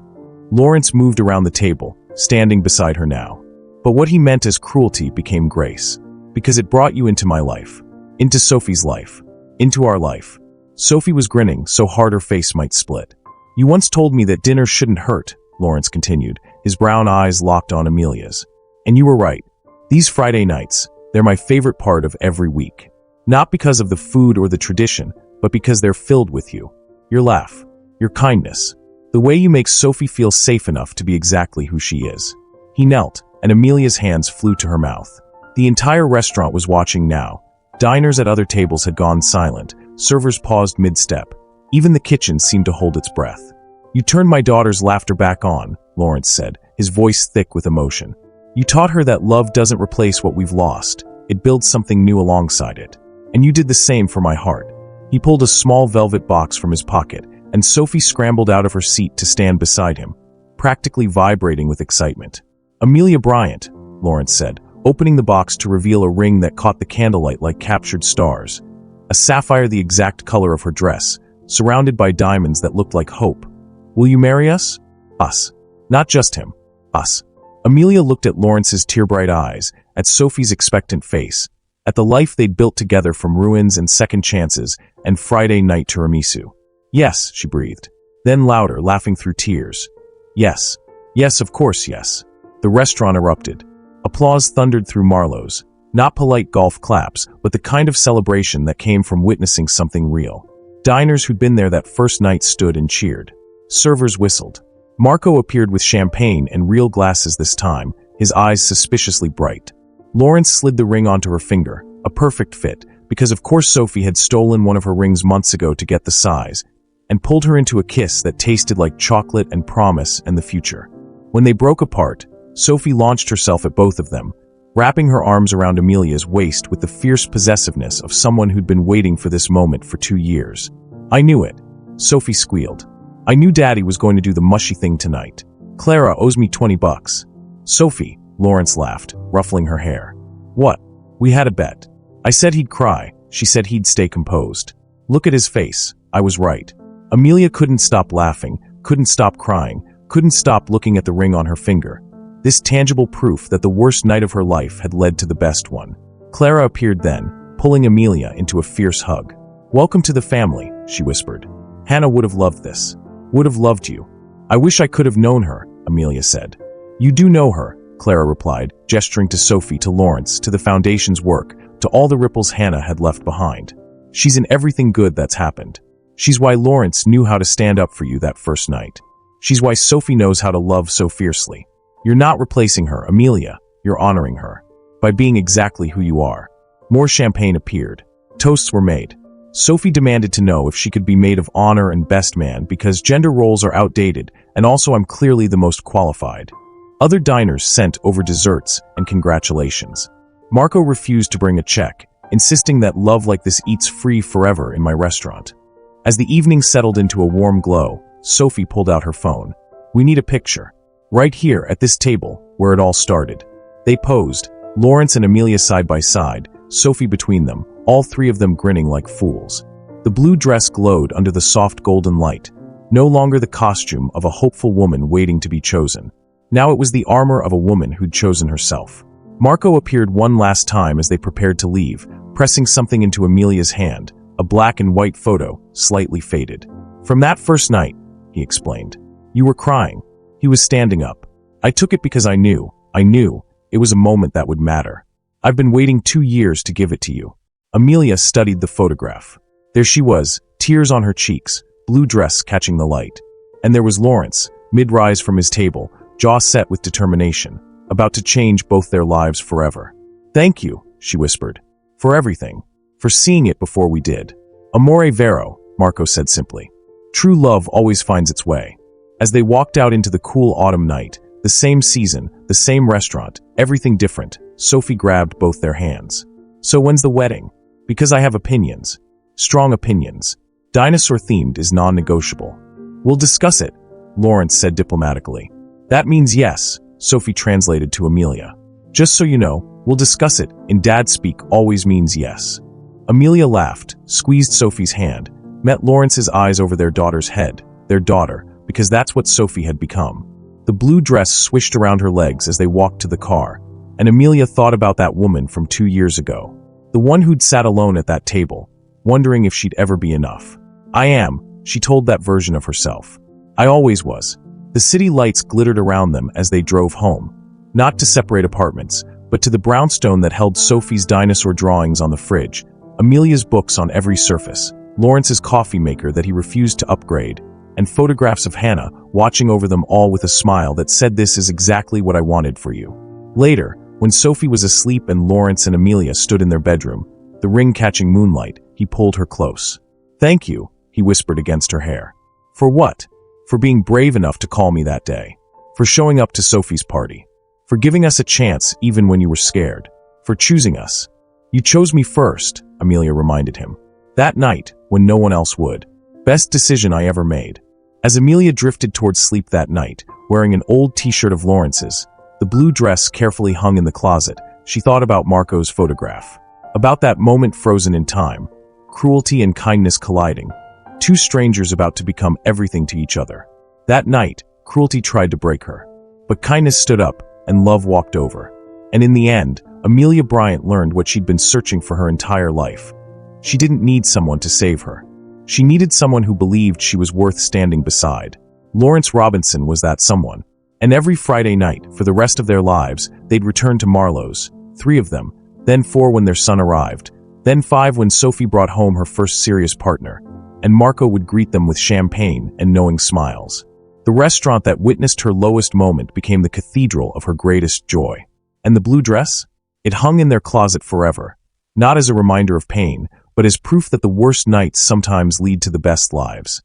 Lawrence moved around the table, standing beside her now. But what he meant as cruelty became grace. Because it brought you into my life. Into Sophie's life. Into our life. Sophie was grinning so hard her face might split. "You once told me that dinner shouldn't hurt," Lawrence continued, his brown eyes locked on Amelia's. "And you were right. These Friday nights, they're my favorite part of every week. Not because of the food or the tradition, but because they're filled with you. Your laugh. Your kindness. The way you make Sophie feel safe enough to be exactly who she is." He knelt, and Amelia's hands flew to her mouth. The entire restaurant was watching now. Diners at other tables had gone silent. Servers paused mid-step. Even the kitchen seemed to hold its breath. "You turned my daughter's laughter back on," Lawrence said, his voice thick with emotion. "You taught her that love doesn't replace what we've lost. It builds something new alongside it. And you did the same for my heart." He pulled a small velvet box from his pocket, and Sophie scrambled out of her seat to stand beside him, practically vibrating with excitement. "Amelia Bryant," Lawrence said, opening the box to reveal a ring that caught the candlelight like captured stars. A sapphire the exact color of her dress, surrounded by diamonds that looked like hope. "Will you marry us?" "Us." Not just him. Us. Amelia looked at Lawrence's tear-bright eyes, at Sophie's expectant face, at the life they'd built together from ruins and second chances and Friday night tiramisu. "Yes," she breathed. Then louder, laughing through tears. "Yes. Yes, of course, yes." The restaurant erupted. Applause thundered through Marlowe's. Not polite golf claps, but the kind of celebration that came from witnessing something real. Diners who'd been there that first night stood and cheered. Servers whistled. Marco appeared with champagne and real glasses this time, his eyes suspiciously bright. Lawrence slid the ring onto her finger, a perfect fit, because of course Sophie had stolen one of her rings months ago to get the size, and pulled her into a kiss that tasted like chocolate and promise and the future. When they broke apart, Sophie launched herself at both of them, wrapping her arms around Amelia's waist with the fierce possessiveness of someone who'd been waiting for this moment for 2 years. "I knew it," Sophie squealed. "I knew Daddy was going to do the mushy thing tonight. Clara owes me $20. "Sophie," Lawrence laughed, ruffling her hair. "What? We had a bet. I said he'd cry, she said he'd stay composed. Look at his face, I was right." Amelia couldn't stop laughing, couldn't stop crying, couldn't stop looking at the ring on her finger. This tangible proof that the worst night of her life had led to the best one. Clara appeared then, pulling Amelia into a fierce hug. "Welcome to the family," she whispered. "Hannah would have loved this. Would have loved you." "I wish I could have known her," Amelia said. "You do know her," Clara replied, gesturing to Sophie, to Lawrence, to the Foundation's work, to all the ripples Hannah had left behind. "She's in everything good that's happened. She's why Lawrence knew how to stand up for you that first night. She's why Sophie knows how to love so fiercely. You're not replacing her, Amelia. You're honoring her. By being exactly who you are." More champagne appeared. Toasts were made. Sophie demanded to know if she could be maid of honor and best man because gender roles are outdated, and also I'm clearly the most qualified. Other diners sent over desserts and congratulations. Marco refused to bring a check, insisting that love like this eats free forever in my restaurant. As the evening settled into a warm glow, Sophie pulled out her phone. "We need a picture. Right here at this table, where it all started." They posed, Lawrence and Amelia side by side, Sophie between them, all three of them grinning like fools. The blue dress glowed under the soft golden light, no longer the costume of a hopeful woman waiting to be chosen. Now it was the armor of a woman who'd chosen herself. Marco appeared one last time as they prepared to leave, pressing something into Amelia's hand, a black and white photo, slightly faded. "From that first night," he explained. "You were crying." He was standing up. "I took it because I knew it was a moment that would matter. I've been waiting 2 years to give it to you." Amelia studied the photograph. There she was, tears on her cheeks, blue dress catching the light. And there was Lawrence, mid-rise from his table, jaw set with determination, about to change both their lives forever. "Thank you," she whispered. "For everything. For seeing it before we did." "Amore vero," Marco said simply. "True love always finds its way." As they walked out into the cool autumn night, the same season, the same restaurant, everything different, Sophie grabbed both their hands. "So when's the wedding?" "Because I have opinions. Strong opinions. Dinosaur-themed is non-negotiable." "We'll discuss it," Lawrence said diplomatically. "That means yes," Sophie translated to Amelia. "Just so you know, we'll discuss it, in dad speak always means yes." Amelia laughed, squeezed Sophie's hand, met Lawrence's eyes over their daughter's head, their daughter, because that's what Sophie had become. The blue dress swished around her legs as they walked to the car, and Amelia thought about that woman from 2 years ago. The one who'd sat alone at that table, wondering if she'd ever be enough. "I am," she told that version of herself. "I always was." The city lights glittered around them as they drove home, not to separate apartments, but to the brownstone that held Sophie's dinosaur drawings on the fridge, Amelia's books on every surface, Lawrence's coffee maker that he refused to upgrade, and photographs of Hannah watching over them all with a smile that said, "This is exactly what I wanted for you." Later, when Sophie was asleep and Lawrence and Amelia stood in their bedroom, the ring catching moonlight, he pulled her close. "Thank you," he whispered against her hair. "For what?" "For being brave enough to call me that day. For showing up to Sophie's party. For giving us a chance even when you were scared. For choosing us." "You chose me first," Amelia reminded him. "That night, when no one else would. Best decision I ever made." As Amelia drifted towards sleep that night, wearing an old t-shirt of Lawrence's, the blue dress carefully hung in the closet, she thought about Marco's photograph. About that moment frozen in time, cruelty and kindness colliding, two strangers about to become everything to each other. That night, cruelty tried to break her. But kindness stood up, and love walked over. And in the end, Amelia Bryant learned what she'd been searching for her entire life. She didn't need someone to save her. She needed someone who believed she was worth standing beside. Lawrence Robinson was that someone. And every Friday night, for the rest of their lives, they'd return to Marlowe's, 3 of them, then 4 when their son arrived, then 5 when Sophie brought home her first serious partner, and Marco would greet them with champagne and knowing smiles. The restaurant that witnessed her lowest moment became the cathedral of her greatest joy. And the blue dress? It hung in their closet forever, not as a reminder of pain, but as proof that the worst nights sometimes lead to the best lives.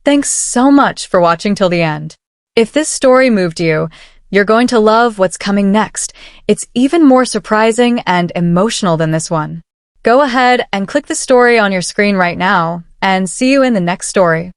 Thanks so much for watching till the end. If this story moved you, you're going to love what's coming next. It's even more surprising and emotional than this one. Go ahead and click the story on your screen right now, and see you in the next story.